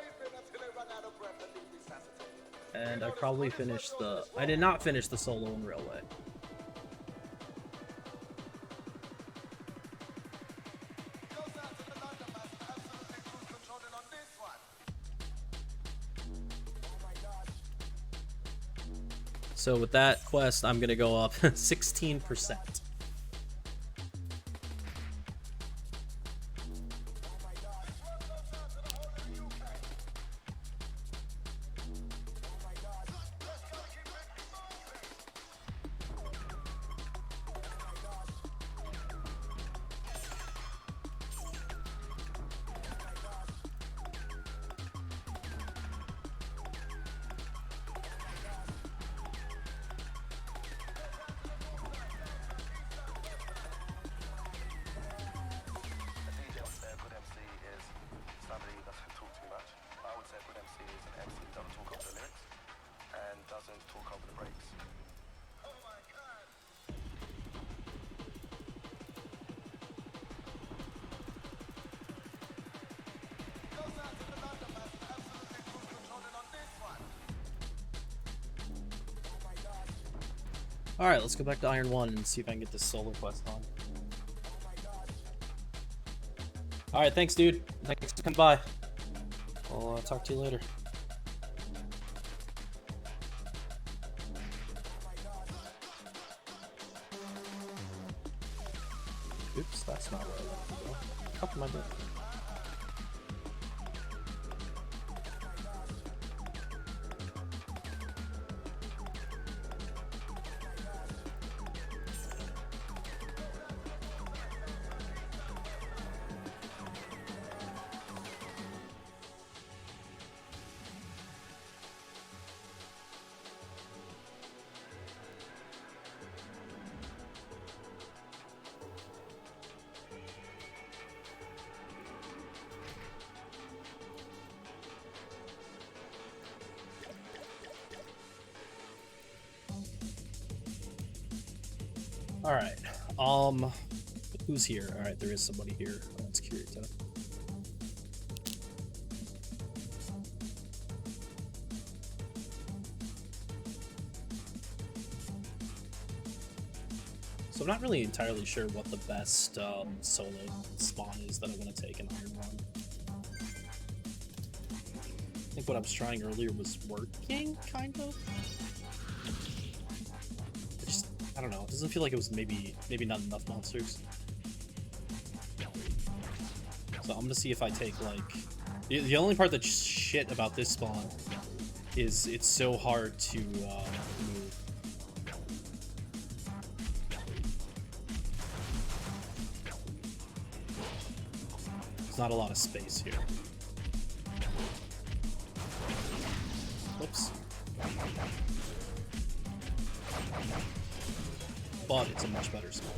S1: And I probably finished the... I did not finish the solo in Railway. So with that quest, I'm gonna go up 16%. Alright, let's go back to Iron 1 and see if I can get this solo quest on. Alright, thanks dude. Thanks for coming by. I'll talk to you later. Oops, that's not where I want to go. Fuck my butt. Alright, who's here? Alright, there is somebody here. That's Kirito. So I'm not really entirely sure what the best solo spawn is that I want to take in Iron 1. I think what I was trying earlier was working, kind of. I don't know. It doesn't feel like it was maybe not enough monsters. So I'm gonna see if I take like the only part that's shit about this spawn is it's so hard to move. There's not a lot of space here. Whoops. But it's a much better spawn.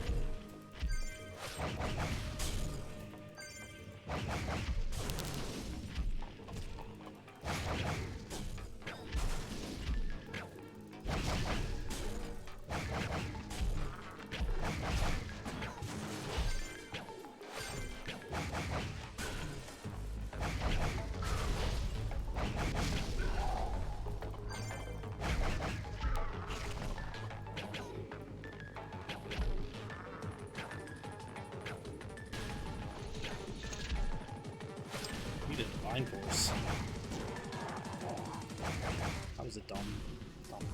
S1: That was a dumb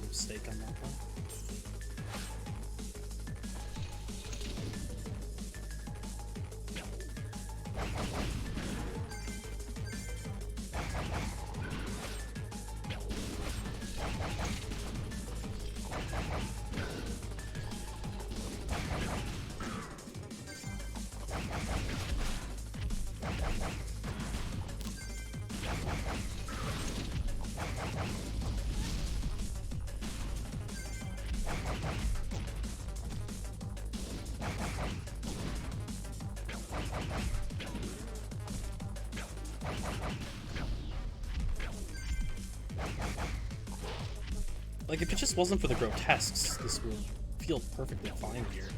S1: mistake on that one. Like, if it just wasn't for the grotesques, this would feel perfectly fine here.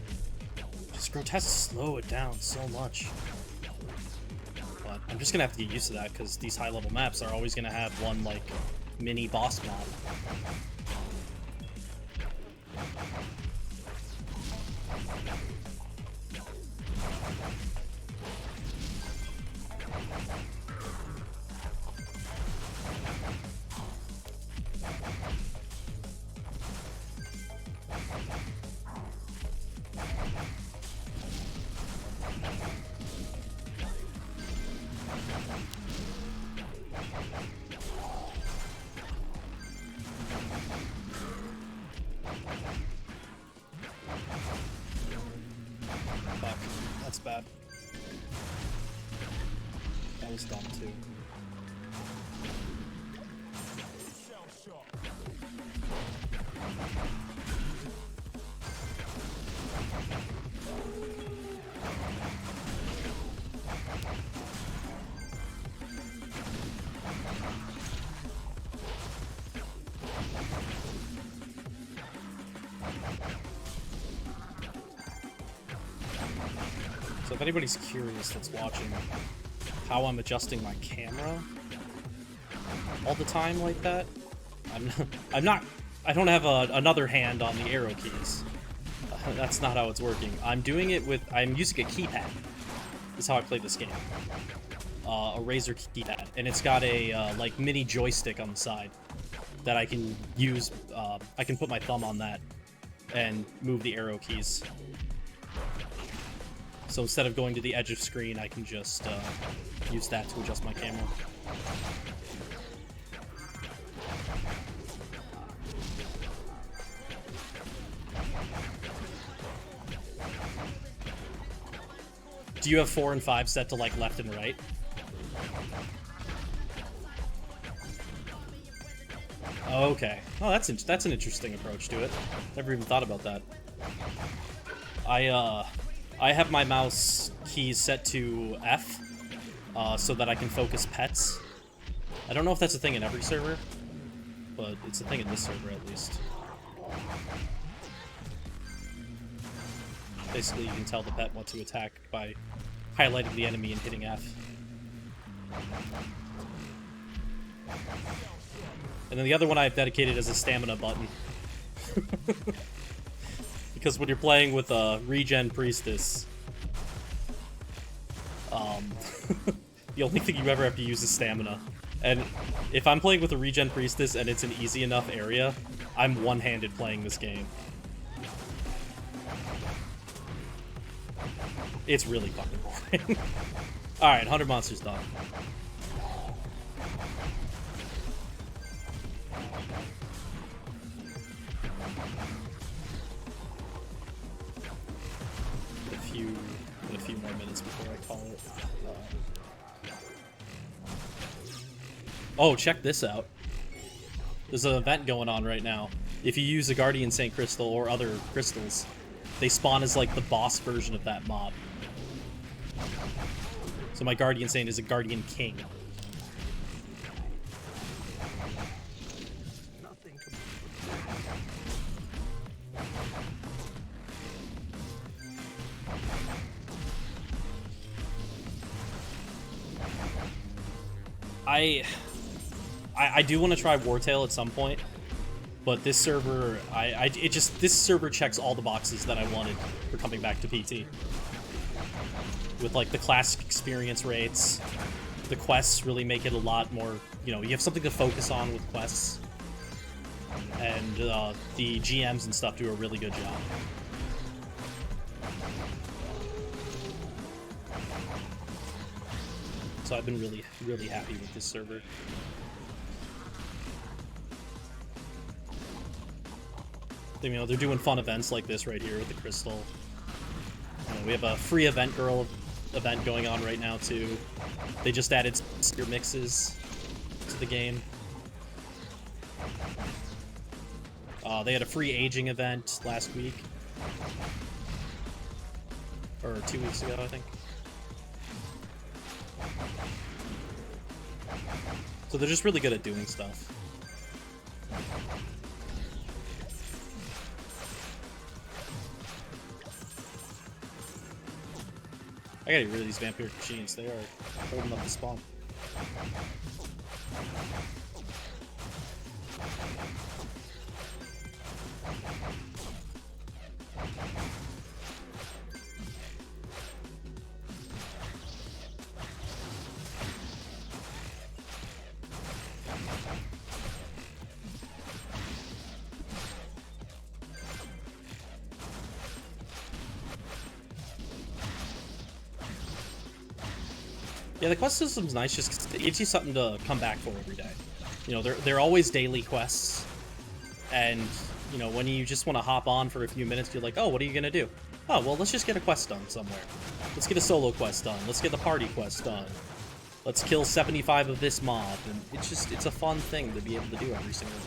S1: Just grotesques slow it down so much. But I'm just gonna have to get used to that, because these high-level maps are always gonna have one, like, mini boss mob. Fuck, that's bad. That was dumb too. So if anybody's curious that's watching how I'm adjusting my camera all the time like that, I don't have another hand on the arrow keys. That's not how it's working. I'm doing it with, I'm using a keypad. This is how I play this game. A Razer keypad, and it's got a like mini joystick on the side that I can use. I can put my thumb on that and move the arrow keys. So instead of going to the edge of screen, I can just use that to adjust my camera. Do you have 4 and 5 set to like left and right? Okay. Oh, that's an interesting approach to it. Never even thought about that. I have my mouse keys set to F, so that I can focus pets. I don't know if that's a thing in every server, but it's a thing in this server at least. Basically, you can tell the pet what to attack by highlighting the enemy and hitting F. And then the other one I've dedicated as a stamina button. Because when you're playing with a regen priestess, the only thing you ever have to use is stamina. And if I'm playing with a regen priestess and it's an easy enough area, I'm one-handed playing this game. It's really fucking boring. Alright, 100 monsters done. A few more minutes before I call it. Oh, check this out. There's an event going on right now. If you use a Guardian Saint Crystal or other crystals, they spawn as like the boss version of that mob. So my Guardian Saint is a Guardian King. I do want to try Wartail at some point, but this server, this server checks all the boxes that I wanted for coming back to PT. With like the classic experience rates, the quests really make it a lot more, you know, you have something to focus on with quests, and the GMs and stuff do a really good job. So I've been really, really happy with this server. You know, they're doing fun events like this right here with the crystal. You know, we have a free event girl event going on right now too. They just added spear mixes to the game. They had a free aging event last week. Or 2 weeks ago, I think. So they're just really good at doing stuff. I gotta get rid of these vampiric machines. They are holding up the spawn. Yeah, the quest system's nice just 'cause it gives you something to come back for every day. You know, they're always daily quests, and, you know, when you just want to hop on for a few minutes, you're like, oh, what are you gonna do? Oh, well, let's just get a quest done somewhere. Let's get a solo quest done. Let's get the party quest done. Let's kill 75 of this mob. And it's a fun thing to be able to do every single day.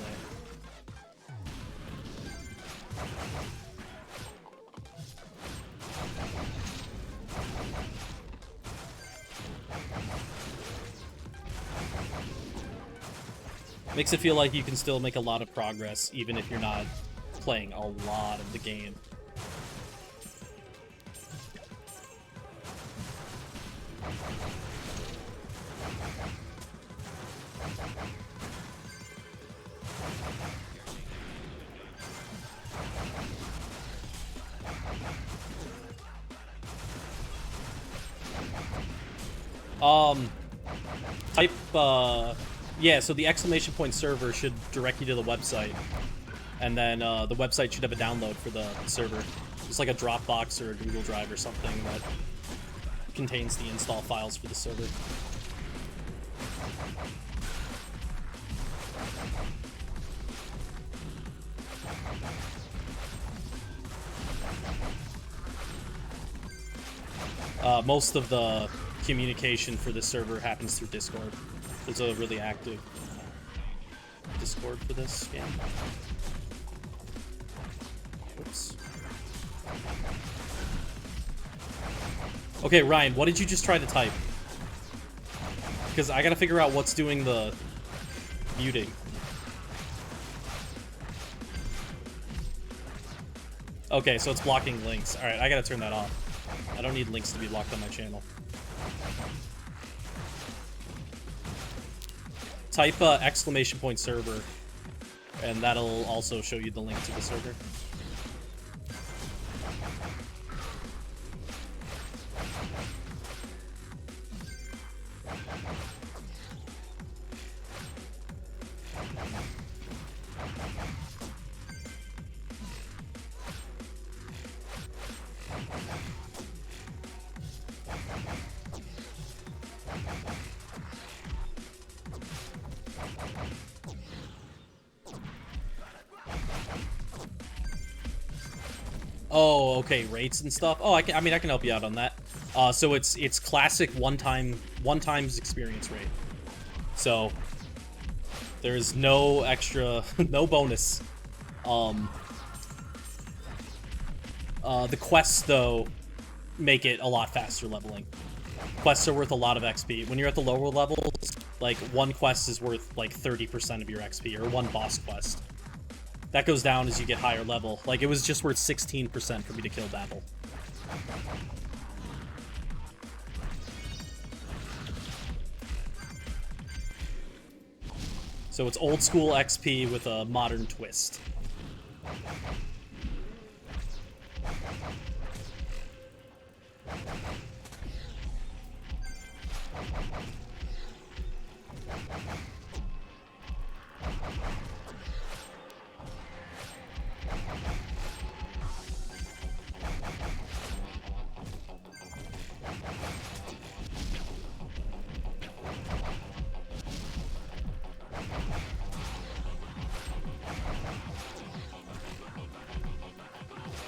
S1: Makes it feel like you can still make a lot of progress, even if you're not playing a lot of the game. Yeah, so the exclamation point server should direct you to the website, and then the website should have a download for the server. It's like a Dropbox or a Google Drive or something that contains the install files for the server. Most of the communication for this server happens through Discord. There's a really active Discord for this game. Oops. Okay, Ryan, what did you just try to type? Because I gotta figure out what's doing the muting. Okay, so it's blocking links. Alright, I gotta turn that off. I don't need links to be blocked on my channel. Type exclamation point server, and that'll also show you the link to the server. Oh, okay, rates and stuff. Oh, I mean, I can help you out on that. So it's classic one times experience rate. So there's no extra, no bonus. The quests though make it a lot faster leveling. Quests are worth a lot of XP. When you're at the lower levels, like one quest is worth like 30% of your XP, or one boss quest. That goes down as you get higher level. Like, it was just worth 16% for me to kill Babel. So it's old school XP with a modern twist.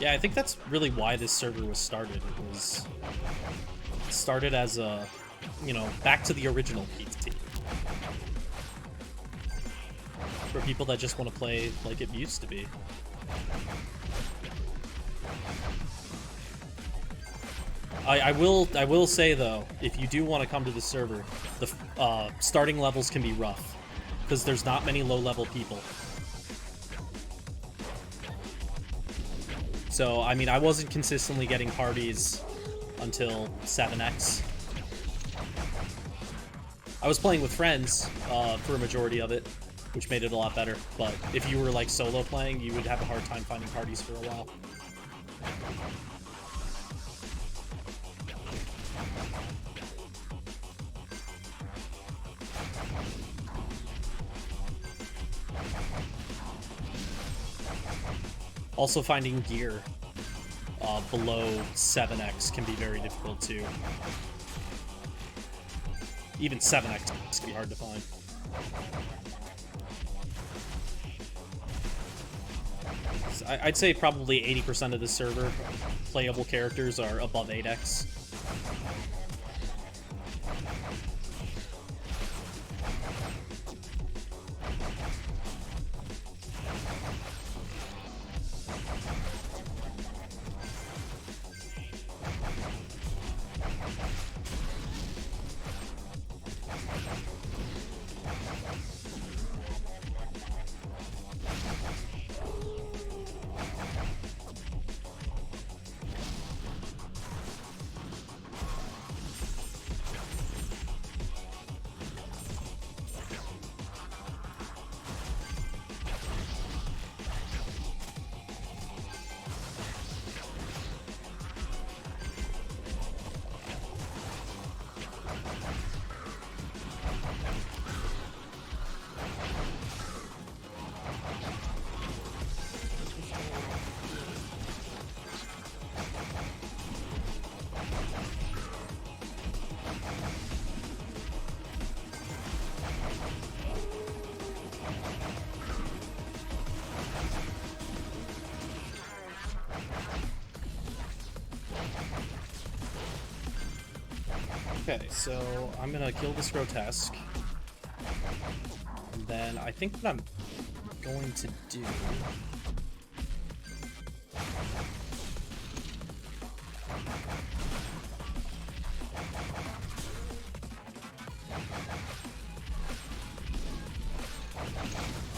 S1: Yeah, I think that's really why this server was started. It was started as a, you know, back to the original PT. For people that just want to play like it used to be. I will say though, if you do want to come to the server, the starting levels can be rough because there's not many low-level people. So, I mean, I wasn't consistently getting parties until 7x. I was playing with friends for a majority of it, which made it a lot better. But if you were like solo playing, you would have a hard time finding parties for a while. Also, finding gear below 7x can be very difficult too. Even 7x can be hard to find. I'd say probably 80% of the server playable characters are above 8x. Okay, so I'm gonna kill this grotesque. And then I think what I'm going to do...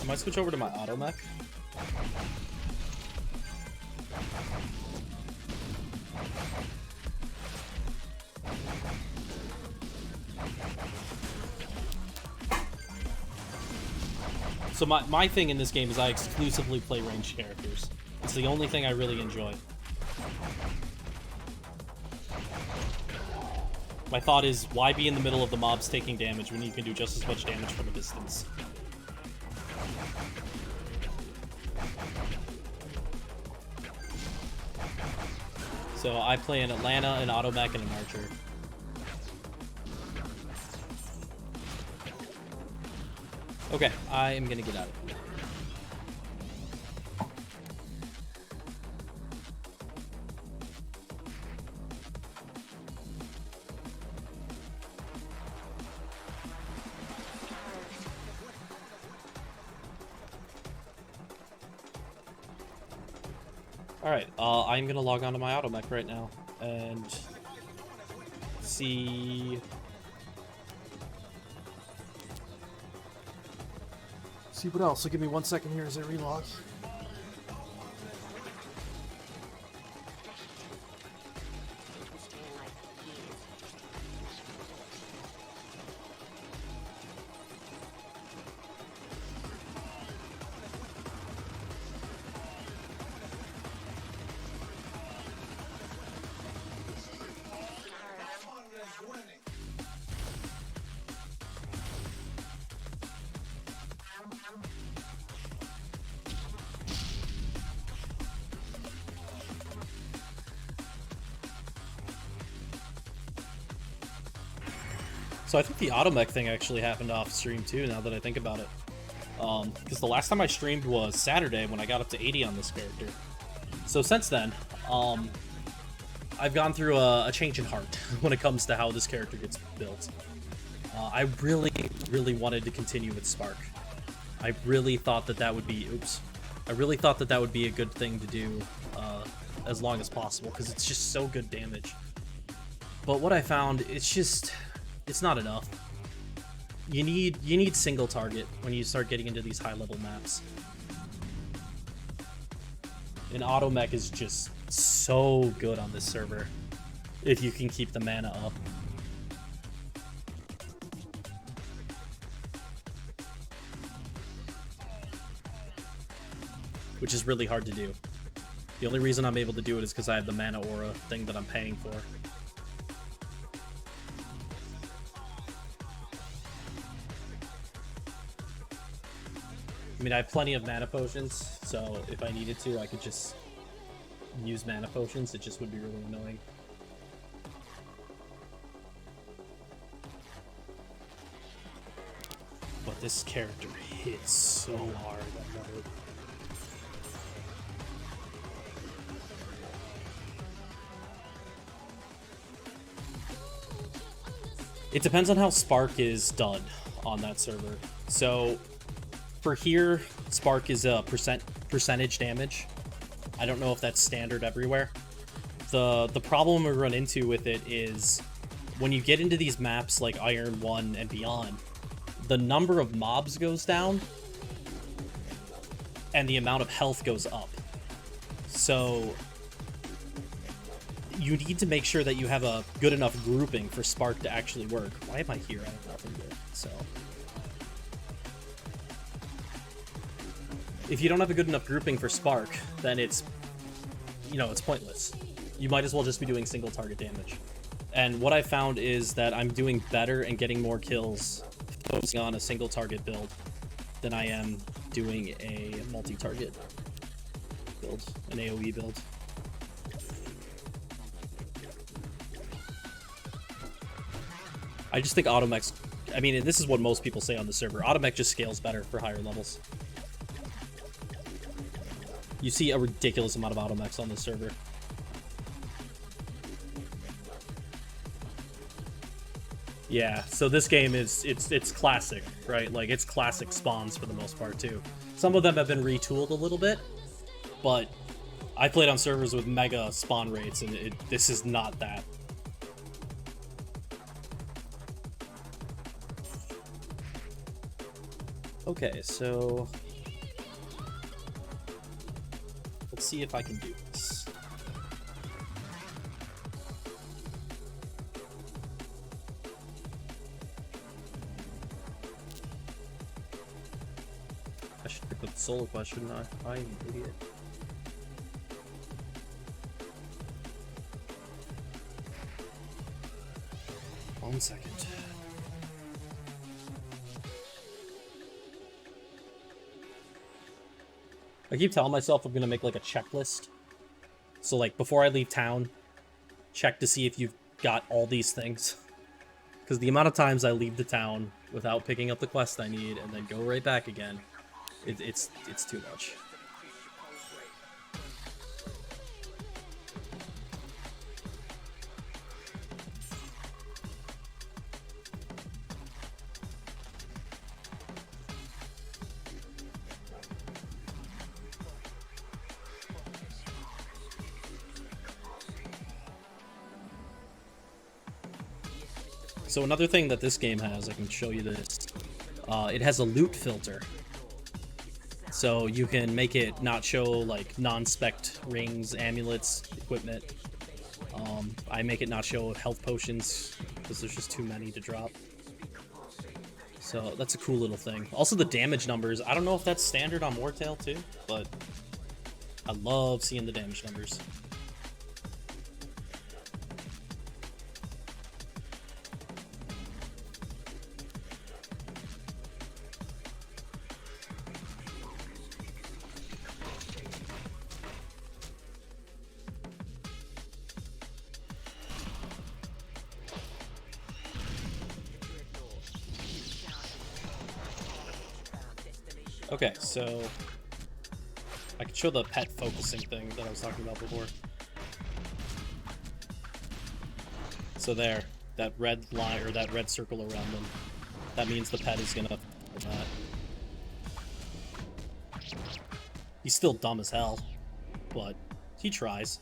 S1: I might switch over to my auto-mech. So my thing in this game is I exclusively play ranged characters. It's the only thing I really enjoy. My thought is, why be in the middle of the mobs taking damage when you can do just as much damage from a distance? So I play an Atlanta, an Automech, and an Archer. Okay, I am gonna get out of here. Alright, I'm gonna log on to my auto-mech right now and see what else. So give me 1 second here as I relog. So I think the auto-mech thing actually happened off stream too, now that I think about it. Because the last time I streamed was Saturday when I got up to 80 on this character. So since then, I've gone through a change in heart when it comes to how this character gets built. I really wanted to continue with Spark. I really thought that would be, I really thought that would be a good thing to do as long as possible, because it's just so good damage. But what I found, it's not enough. You need single target when you start getting into these high level maps. And auto-mech is just so good on this server. if you can keep the mana up. Which is really hard to do. The only reason I'm able to do it is because I have the mana aura thing that I'm paying for. I mean, I have plenty of mana potions, so if I needed to, I could just use mana potions. It just would be really annoying. But this character hits so hard that mode. It depends on how Spark is done on that server. So for here, Spark is a percentage damage. I don't know if that's standard everywhere. The problem we run into with it is when you get into these maps like Iron 1 and beyond, the number of mobs goes down and the amount of health goes up. So you need to make sure that you have a good enough grouping for Spark to actually work. Why am I here? I have nothing good, so. If you don't have a good enough grouping for Spark, then it's, you know, it's pointless. You might as well just be doing single target damage. And what I found is that I'm doing better and getting more kills focusing on a single target build than I am doing a multi-target build, an AoE build. I just think auto-mech's, I mean, this is what most people say on the server, auto-mech just scales better for higher levels. You see a ridiculous amount of auto-mechs on this server. Yeah, so this game is, it's classic, right? Like, it's classic spawns for the most part, too. Some of them have been retooled a little bit, but I played on servers with mega spawn rates, and this is not that. Okay, so let's see if I can do this. I should pick up the solo question, I'm an idiot. One second. I keep telling myself I'm gonna make like a checklist. So like before I leave town, check to see if you've got all these things. Because the amount of times I leave the town without picking up the quest I need and then go right back again, it's too much. So another thing that this game has, I can show you this, it has a loot filter. So you can make it not show like non-spec rings, amulets, equipment. I make it not show health potions because there's just too many to drop. So that's a cool little thing. Also the damage numbers, I don't know if that's standard on Wartail too, but I love seeing the damage numbers. Okay, so I can show the pet focusing thing that I was talking about before. So there, that red line or that red circle around them, that means the pet is gonna that. He's still dumb as hell, but he tries.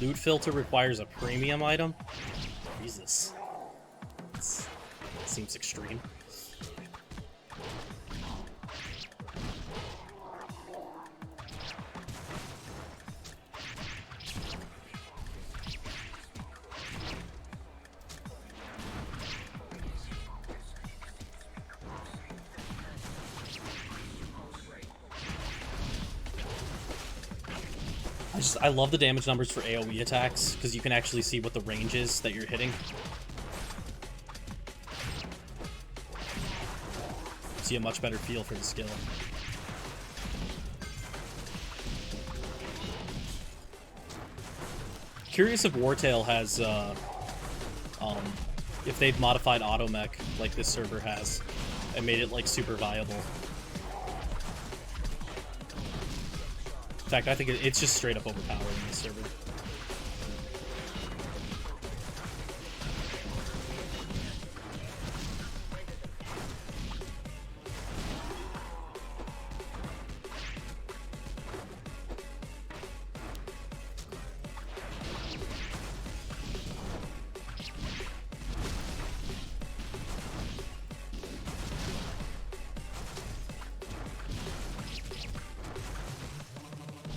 S1: Loot filter requires a premium item. Jesus. That seems extreme. I love the damage numbers for AoE attacks, because you can actually see what the range is that you're hitting. See a much better feel for the skill. Curious if Wartail has, if they've modified auto-mech like this server has, and made it, like, super viable. In fact, I think it's just straight up overpowered in this server.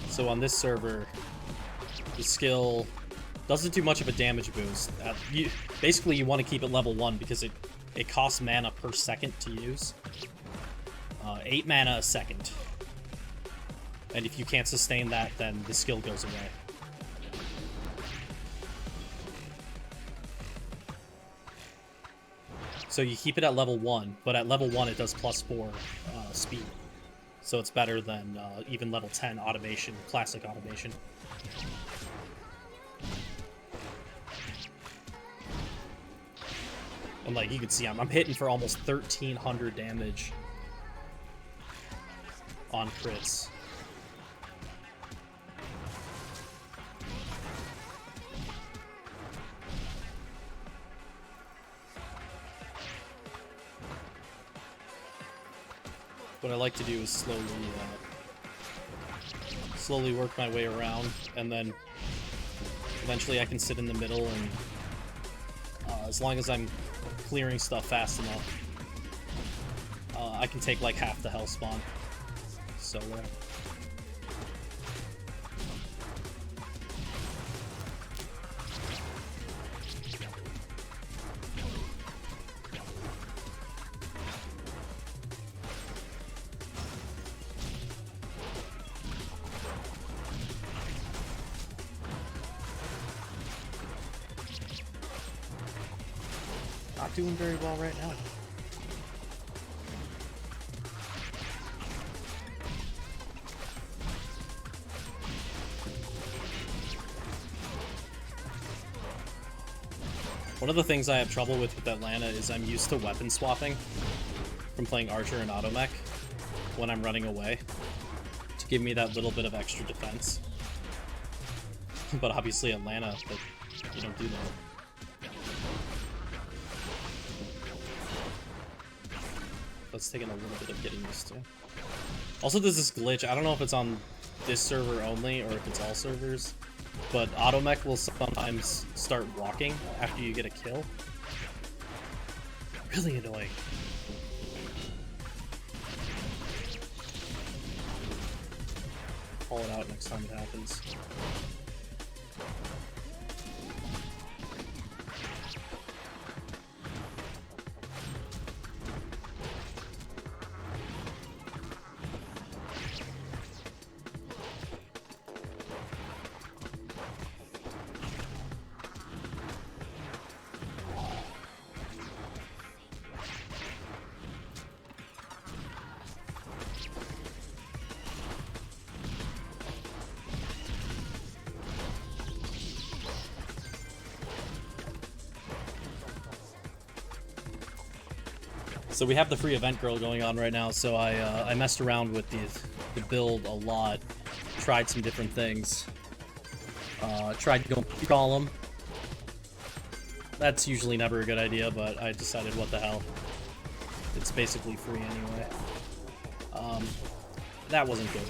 S1: So on this server, the skill doesn't do much of a damage boost. Basically, you want to keep it level 1 because it costs mana per second to use. 8 mana a second. And if you can't sustain that, then the skill goes away. So you keep it at level 1, but at level 1 it does +4 speed. So it's better than even level 10 automation, classic automation. And like you can see, I'm hitting for almost 1,300 damage on crits. What I like to do is slowly work my way around, and then eventually I can sit in the middle, and as long as I'm clearing stuff fast enough, I can take like half the health spawn. So not doing very well right now. One of the things I have trouble with Atlanta is I'm used to weapon swapping from playing Archer and Auto-mech when I'm running away to give me that little bit of extra defense. But obviously Atlanta, you don't do that. That's taking a little bit of getting used to. Also, there's this glitch. I don't know if it's on this server only or if it's all servers, but Auto-mech will sometimes start walking after you get a kill. Really annoying. Call it out next time it happens. So we have the free event girl going on right now, so I messed around with the build a lot, tried some different things, tried going column. That's usually never a good idea, but I decided what the hell. It's basically free anyway. That wasn't good.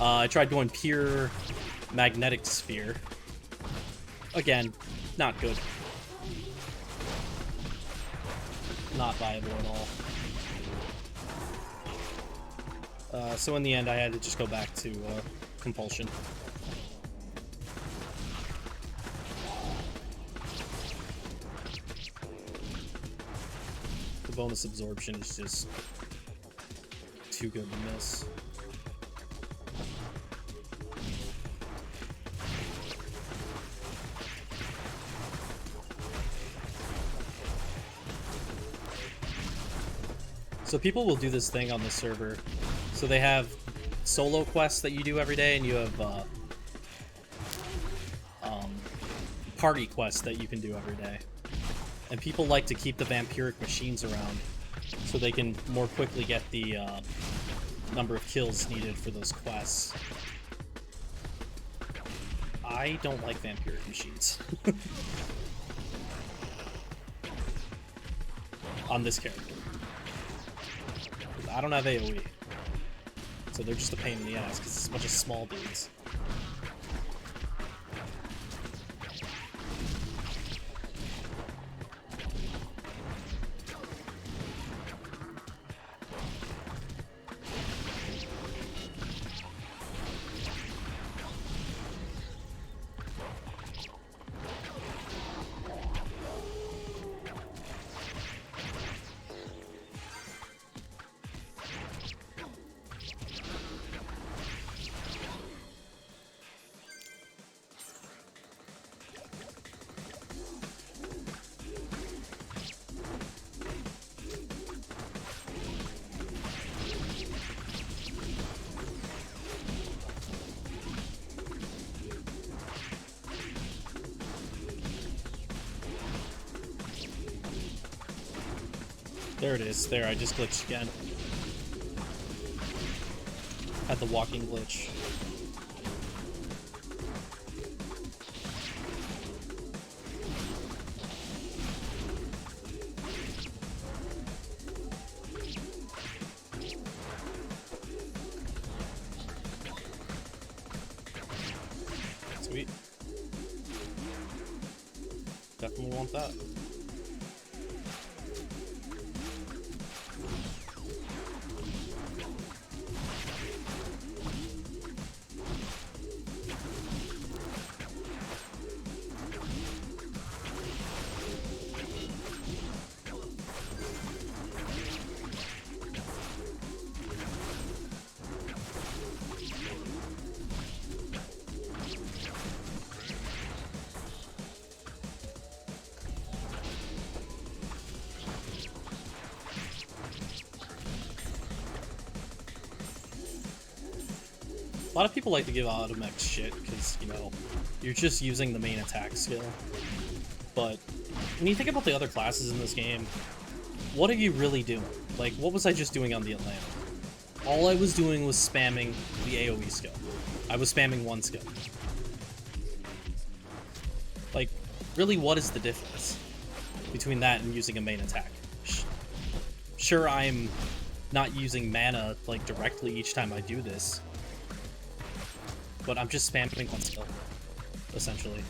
S1: I tried going pure magnetic sphere. Again, not good. Not viable at all. So in the end, I had to just go back to compulsion. The bonus absorption is just too good to miss. So people will do this thing on the server. So they have solo quests that you do every day, and you have party quests that you can do every day. And people like to keep the vampiric machines around so they can more quickly get the number of kills needed for those quests. I don't like vampiric machines. On this character. I don't have AoE. So they're just a pain in the ass because it's a bunch of small dudes. There it is. There, I just glitched again. Had the walking glitch. Sweet. Definitely want that. A lot of people like to give auto-mech shit because, you know, you're just using the main attack skill. But when you think about the other classes in this game, what are you really doing? Like, what was I just doing on the Atlanta? All I was doing was spamming the AoE skill. I was spamming one skill. Like, really, what is the difference between that and using a main attack? Sure, I'm not using mana, like, directly each time I do this, but I'm just spamming one skill, essentially.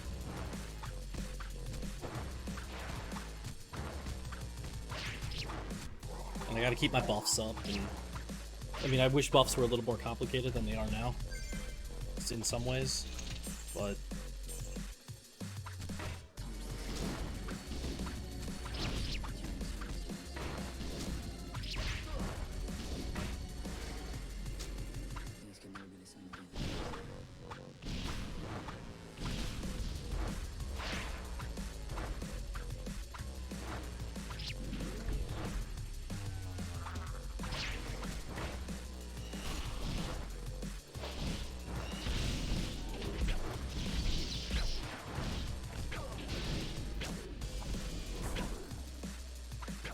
S1: And I gotta keep my buffs up, and I mean, I wish buffs were a little more complicated than they are now, in some ways, but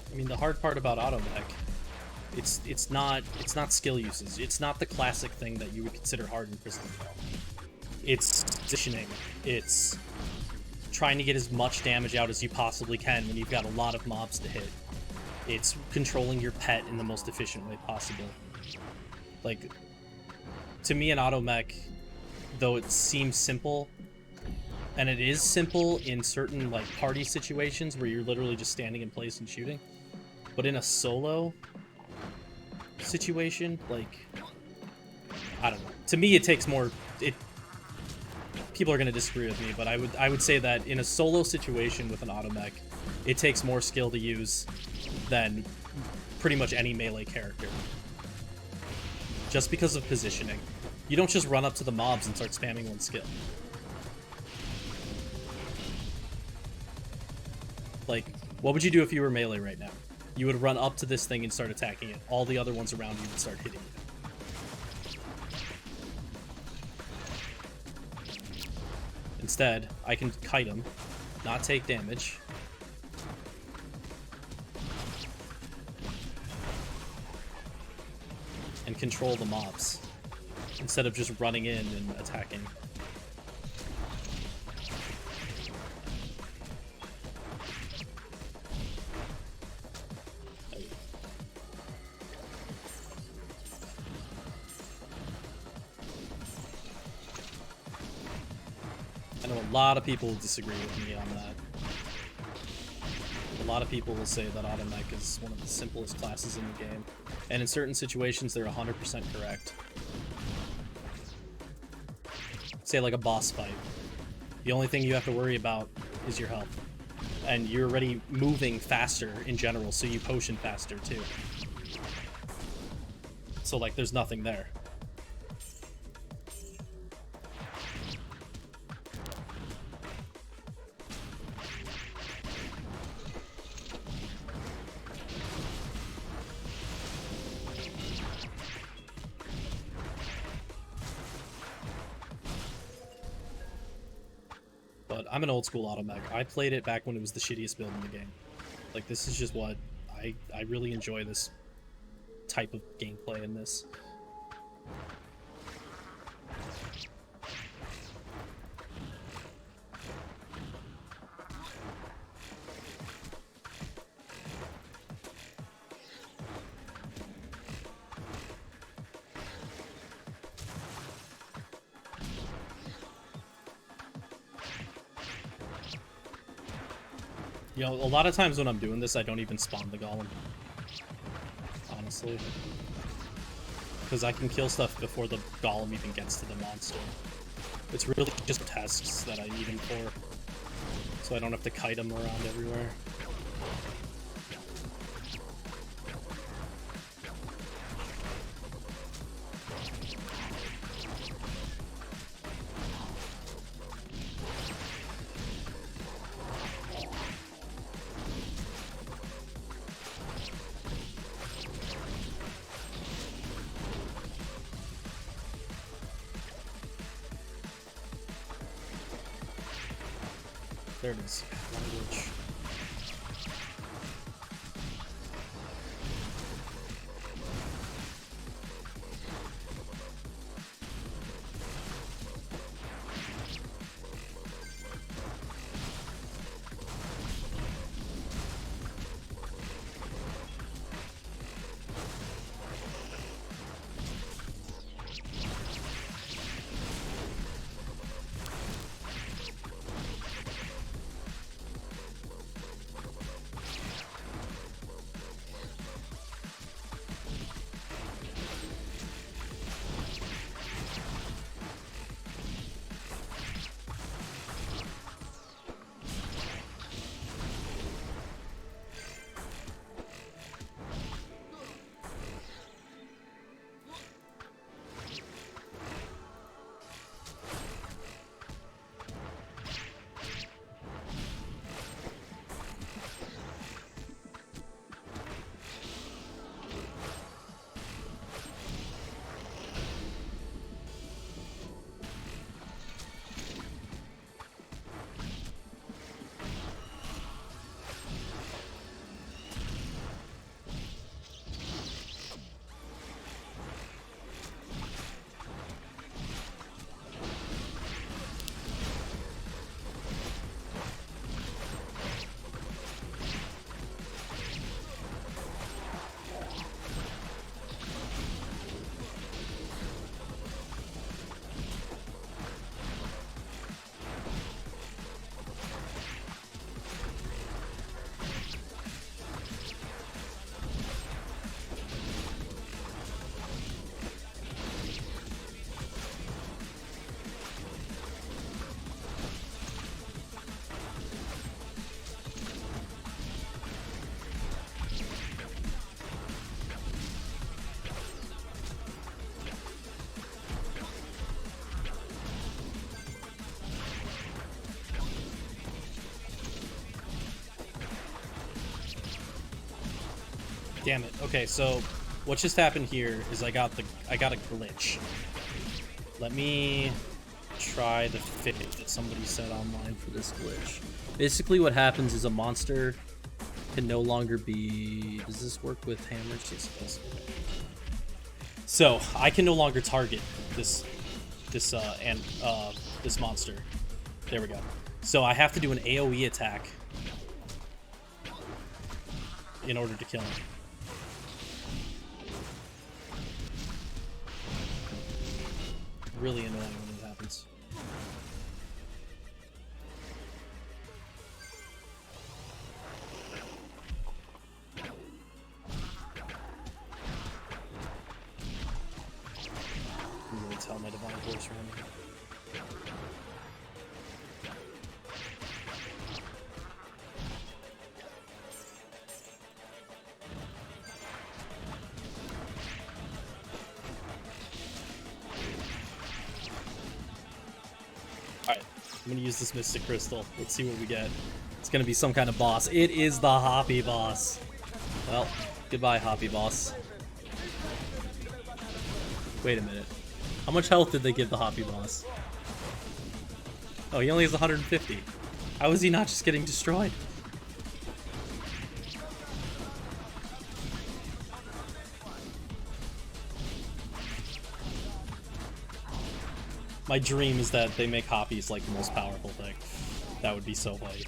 S1: I mean, the hard part about auto-mech, it's not skill usage. It's not the classic thing that you would consider hard in Pristontale. It's positioning. It's trying to get as much damage out as you possibly can when you've got a lot of mobs to hit. It's controlling your pet in the most efficient way possible. Like, to me, an auto-mech, though it seems simple, and it is simple in certain, like, party situations where you're literally just standing in place and shooting, but in a solo situation, like, I don't know. To me, it takes more. People are going to disagree with me, but I would say that in a solo situation with an auto-mech, it takes more skill to use than pretty much any melee character. Just because of positioning. You don't just run up to the mobs and start spamming one skill. Like, what would you do if you were melee right now? You would run up to this thing and start attacking it. All the other ones around you would start hitting you. Instead, I can kite him, not take damage. And control the mobs, instead of just running in and attacking. I know a lot of people disagree with me on that. A lot of people will say that auto-mech is one of the simplest classes in the game, and in certain situations they're 100% correct. Say like a boss fight. The only thing you have to worry about is your health. And you're already moving faster in general, so you potion faster too. So like there's nothing there. But I'm an old school auto-mech. I played it back when it was the shittiest build in the game. Like, this is just what I really enjoy, this type of gameplay in this. You know, a lot of times when I'm doing this, I don't even spawn the golem. Honestly. Because I can kill stuff before the golem even gets to the monster. It's really just tests that I need him for. So I don't have to kite him around everywhere. There it is. Language. Damn it. Okay, so what just happened here is I got a glitch. Let me try the fix that somebody said online for this glitch. Basically what happens is a monster can no longer be... Does this work with hammers? Yes, it does. Okay. So I can no longer target this monster. There we go. So I have to do an AoE attack in order to kill him. Really annoying when it happens. I'm gonna tell my divine voice around here. I'm gonna use this Mystic Crystal. Let's see what we get. It's gonna be some kind of boss. It is the Hoppy boss. Well, goodbye, Hoppy boss. Wait a minute. How much health did they give the Hoppy boss? Oh, he only has 150. How is he not just getting destroyed? My dream is that they make Hoppies like the most powerful thing. That would be so funny.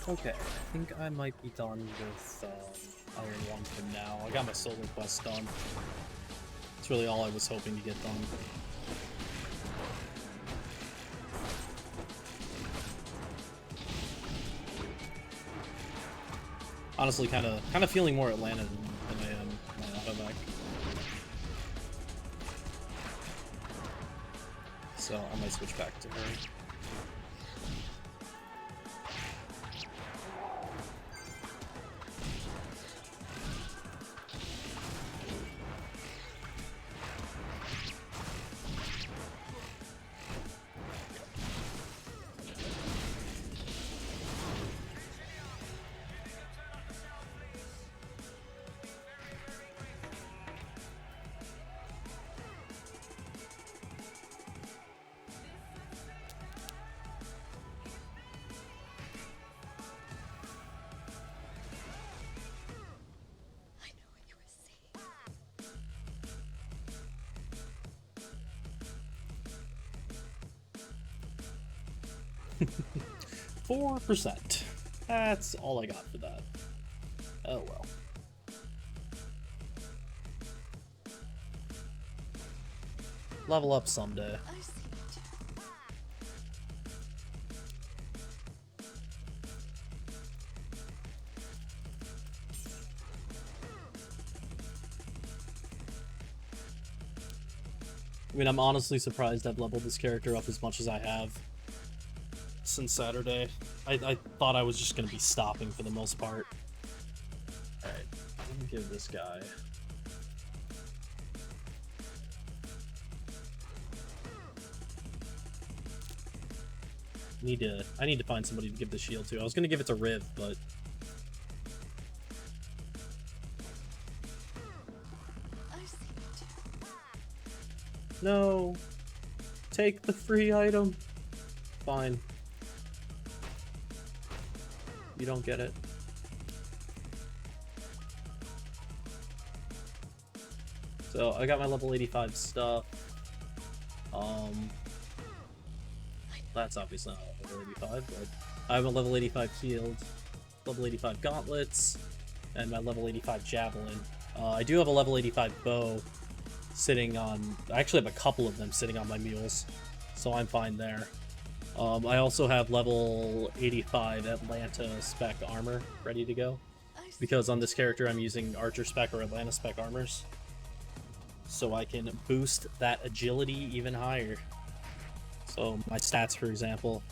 S1: Okay, I think I might be done with Iron 1 for now. I got my Solar Quest done. That's really all I was hoping to get done. Honestly, kind of feeling more Atlanta than I am my Auto-mech. So I might switch back to her. %. That's all I got for that. Oh well. Level up someday. I mean, I'm honestly surprised I've leveled this character up as much as I have since Saturday. I thought I was just going to be stopping for the most part. Alright. give this guy. I need to find somebody to give the shield to. I was gonna give it to Riv, but no. Take the free item. Fine. You don't get it. So I got my level 85 stuff. That's obviously not level 85, but I have a level 85 shield, level 85 gauntlets, and my level 85 javelin. I do have a level 85 bow sitting on... I actually have a couple of them sitting on my mules, so I'm fine there. I also have level 85 Atlanta spec armor ready to go, because on this character I'm using Archer spec or Atlanta spec armors, so I can boost that agility even higher. So my stats, for example,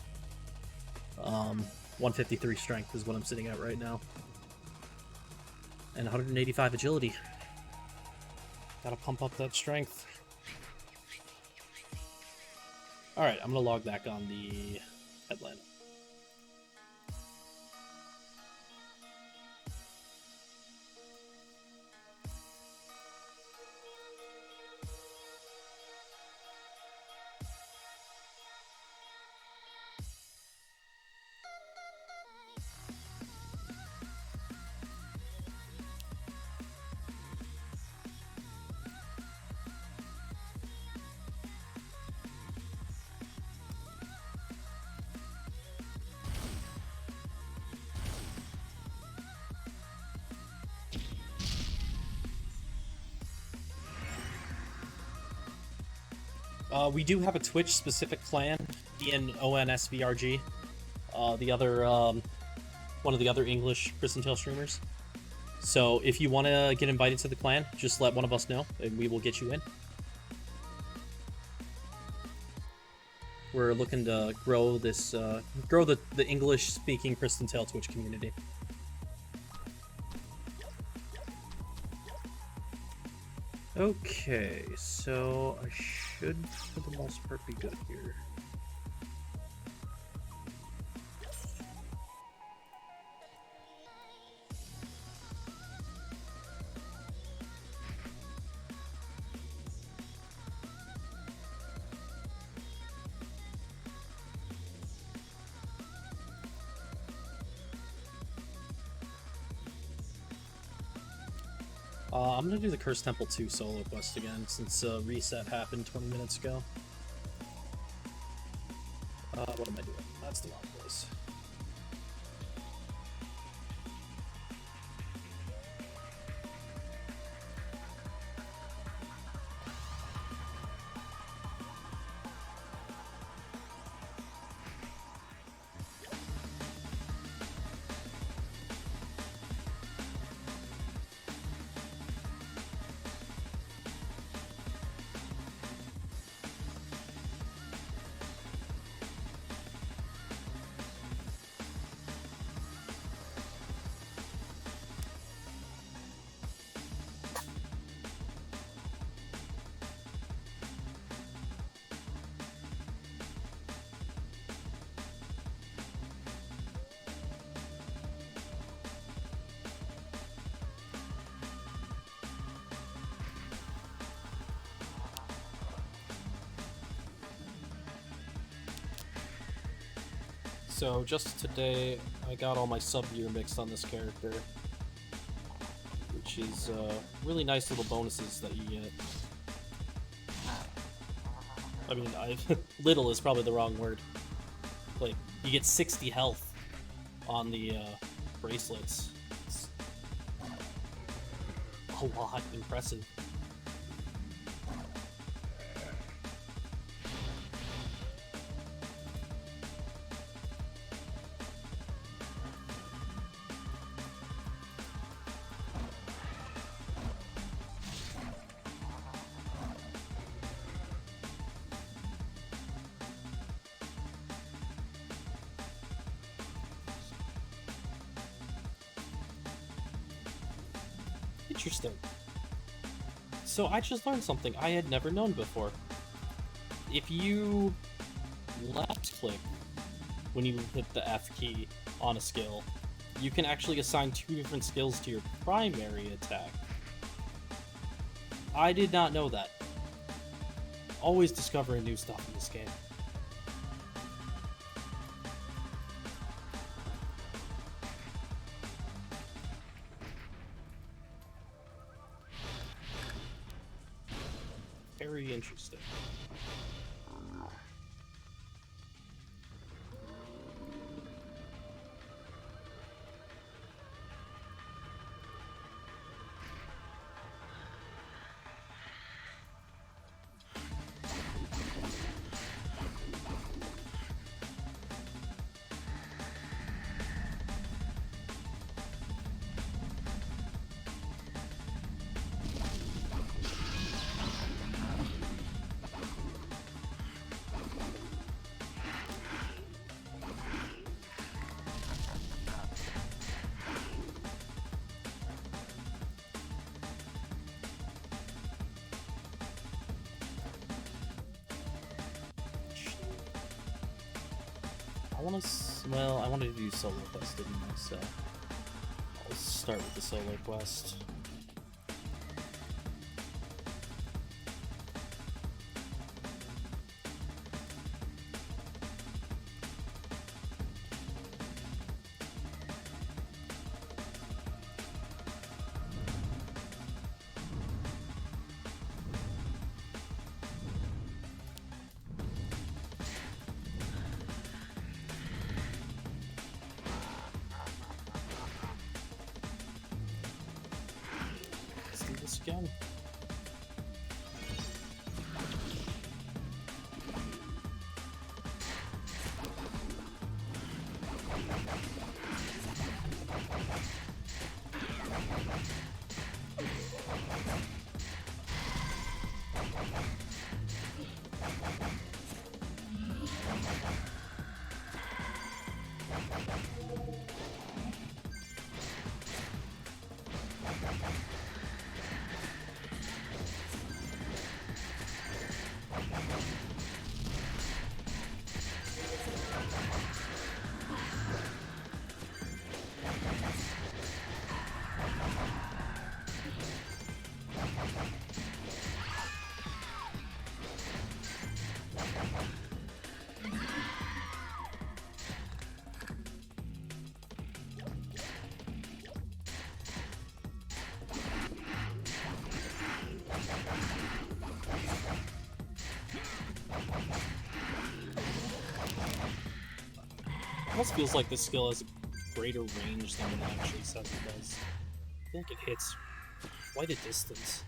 S1: 153 strength is what I'm sitting at right now, and 185 agility. Gotta pump up that strength. Alright, I'm gonna log back on the Atlanta. We do have a Twitch-specific clan, ENONSVRG. The other, one of the other English Pristontale streamers. So if you want to get invited to the clan, just let one of us know, and we will get you in. We're looking to grow this, grow the English-speaking Pristontale Twitch community. Okay, so I should, for the most part, be good here. I'm gonna do the Cursed Temple 2 solo quest again, since reset happened 20 minutes ago. What am I doing? That's the wrong place. So just today, I got all my sub-gear mixed on this character, which is really nice little bonuses that you get. I mean, little is probably the wrong word. Like, you get 60 health on the bracelets. It's a lot. Impressive. Interesting. So I just learned something I had never known before. If you left click when you hit the F key on a skill, you can actually assign 2 different skills to your primary attack. I did not know that. Always discovering new stuff in this game. Very interesting. I wanted to do solo quest, didn't I? So I'll start with the solo quest. Again. Almost feels like this skill has a greater range than it actually says it does. I feel like it hits quite a distance.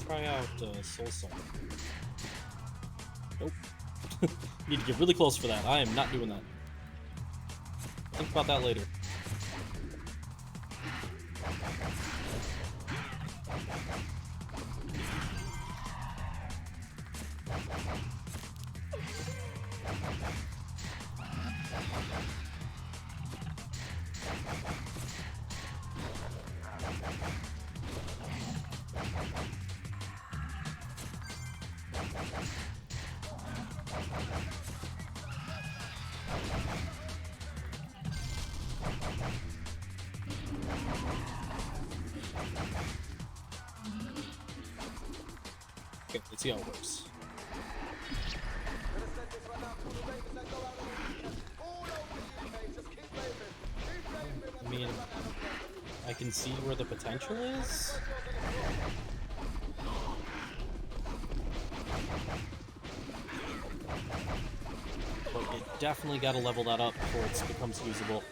S1: Try out Soul Song. Nope. Need to get really close for that. I am not doing that. Think about that later. Okay, let's see how it works. I mean, I can see where the potential is. But you definitely got to level that up before it becomes usable.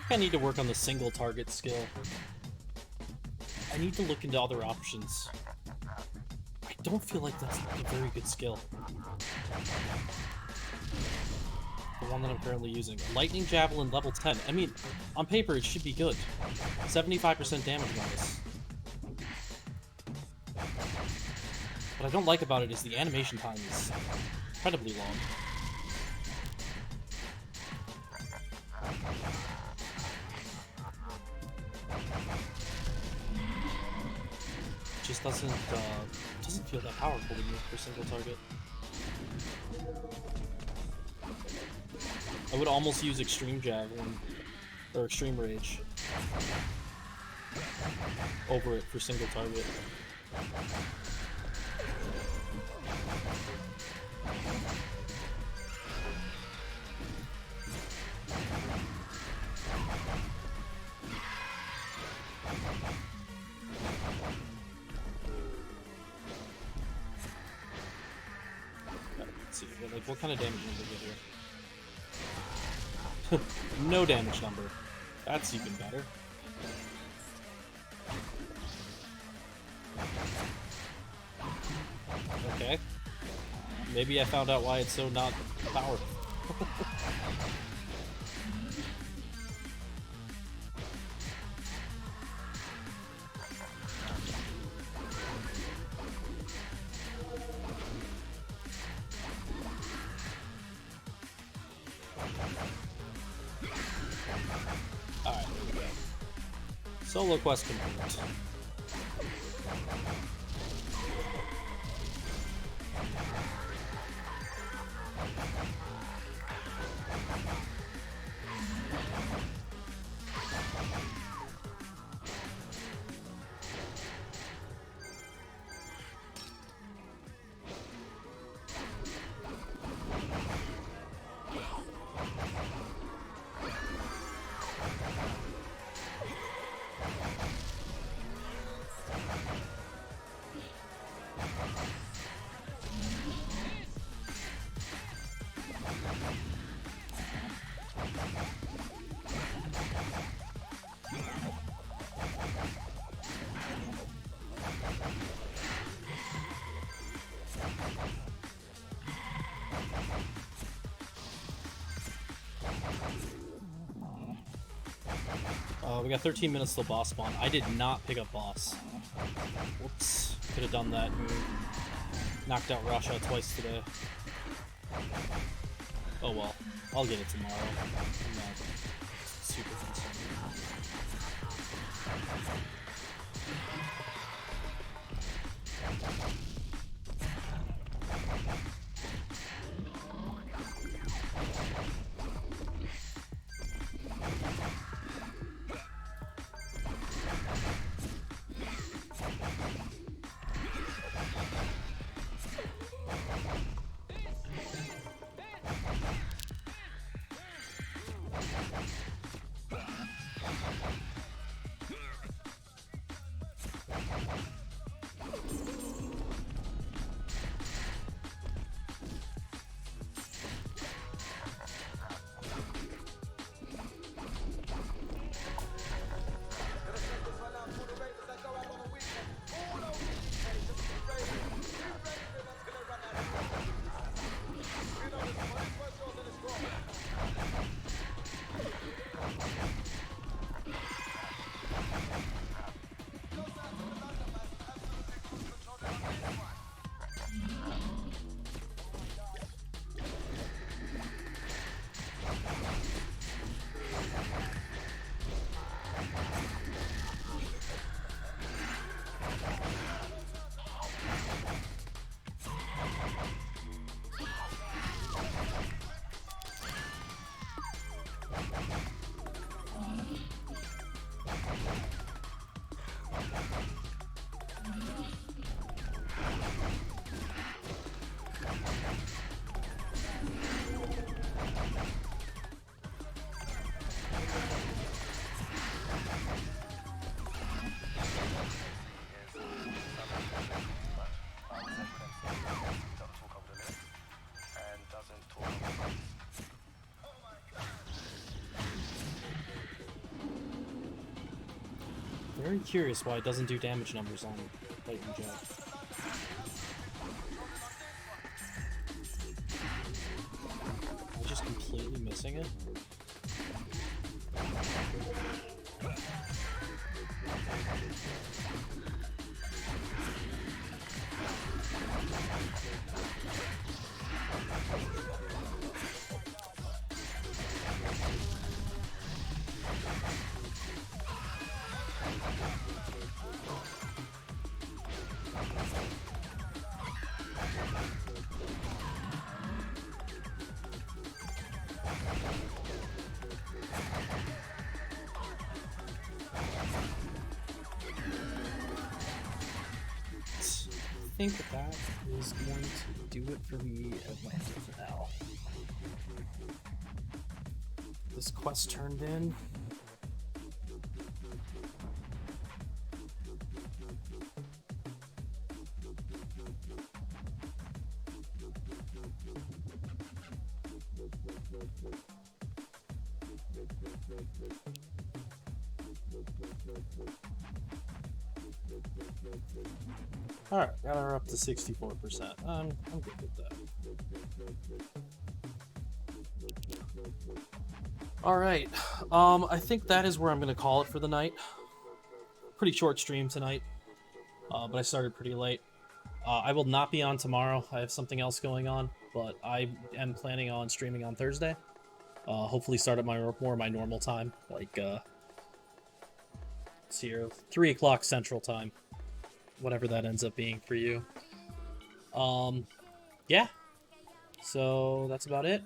S1: I need to work on the single target skill. I need to look into other options. I don't feel like that's a very good skill. The one that I'm currently using. Lightning Javelin level 10. I mean, on paper it should be good. 75% damage on this. What I don't like about it is the animation time is incredibly long. Just doesn't feel that powerful to me for single target. I would almost use Extreme Javelin or Extreme Rage over it for single target. Like, what kind of damage number we get here? No damage number. That's even better. Okay. Maybe I found out why it's so not powerful. Alright, there we go. Solo quest complete.
S2: We got 13 minutes till boss spawn. I did not pick up boss. Whoops. Could have done that. Knocked out Rasha twice today. Oh well. I'll get it tomorrow. I'm not super concerned. Very curious why it doesn't do damage numbers on Lightning Jet. Am I just completely missing it? I think that is going to do it for me Atlanta for now. This quest turned in. Alright, got her up to 64%. I'm good with that. Alright, I think that is where I'm going to call it for the night. Pretty short stream tonight, but I started pretty late. I will not be on tomorrow. I have something else going on, but I am planning on streaming on Thursday. Hopefully start at my normal time, like, let's see here, 3 o'clock Central Time. Whatever that ends up being for you. Yeah. So that's about it.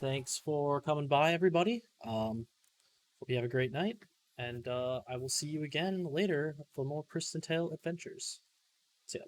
S2: Thanks for coming by, everybody. Hope you have a great night, and I will see you again later for more Pristontale adventures. See ya.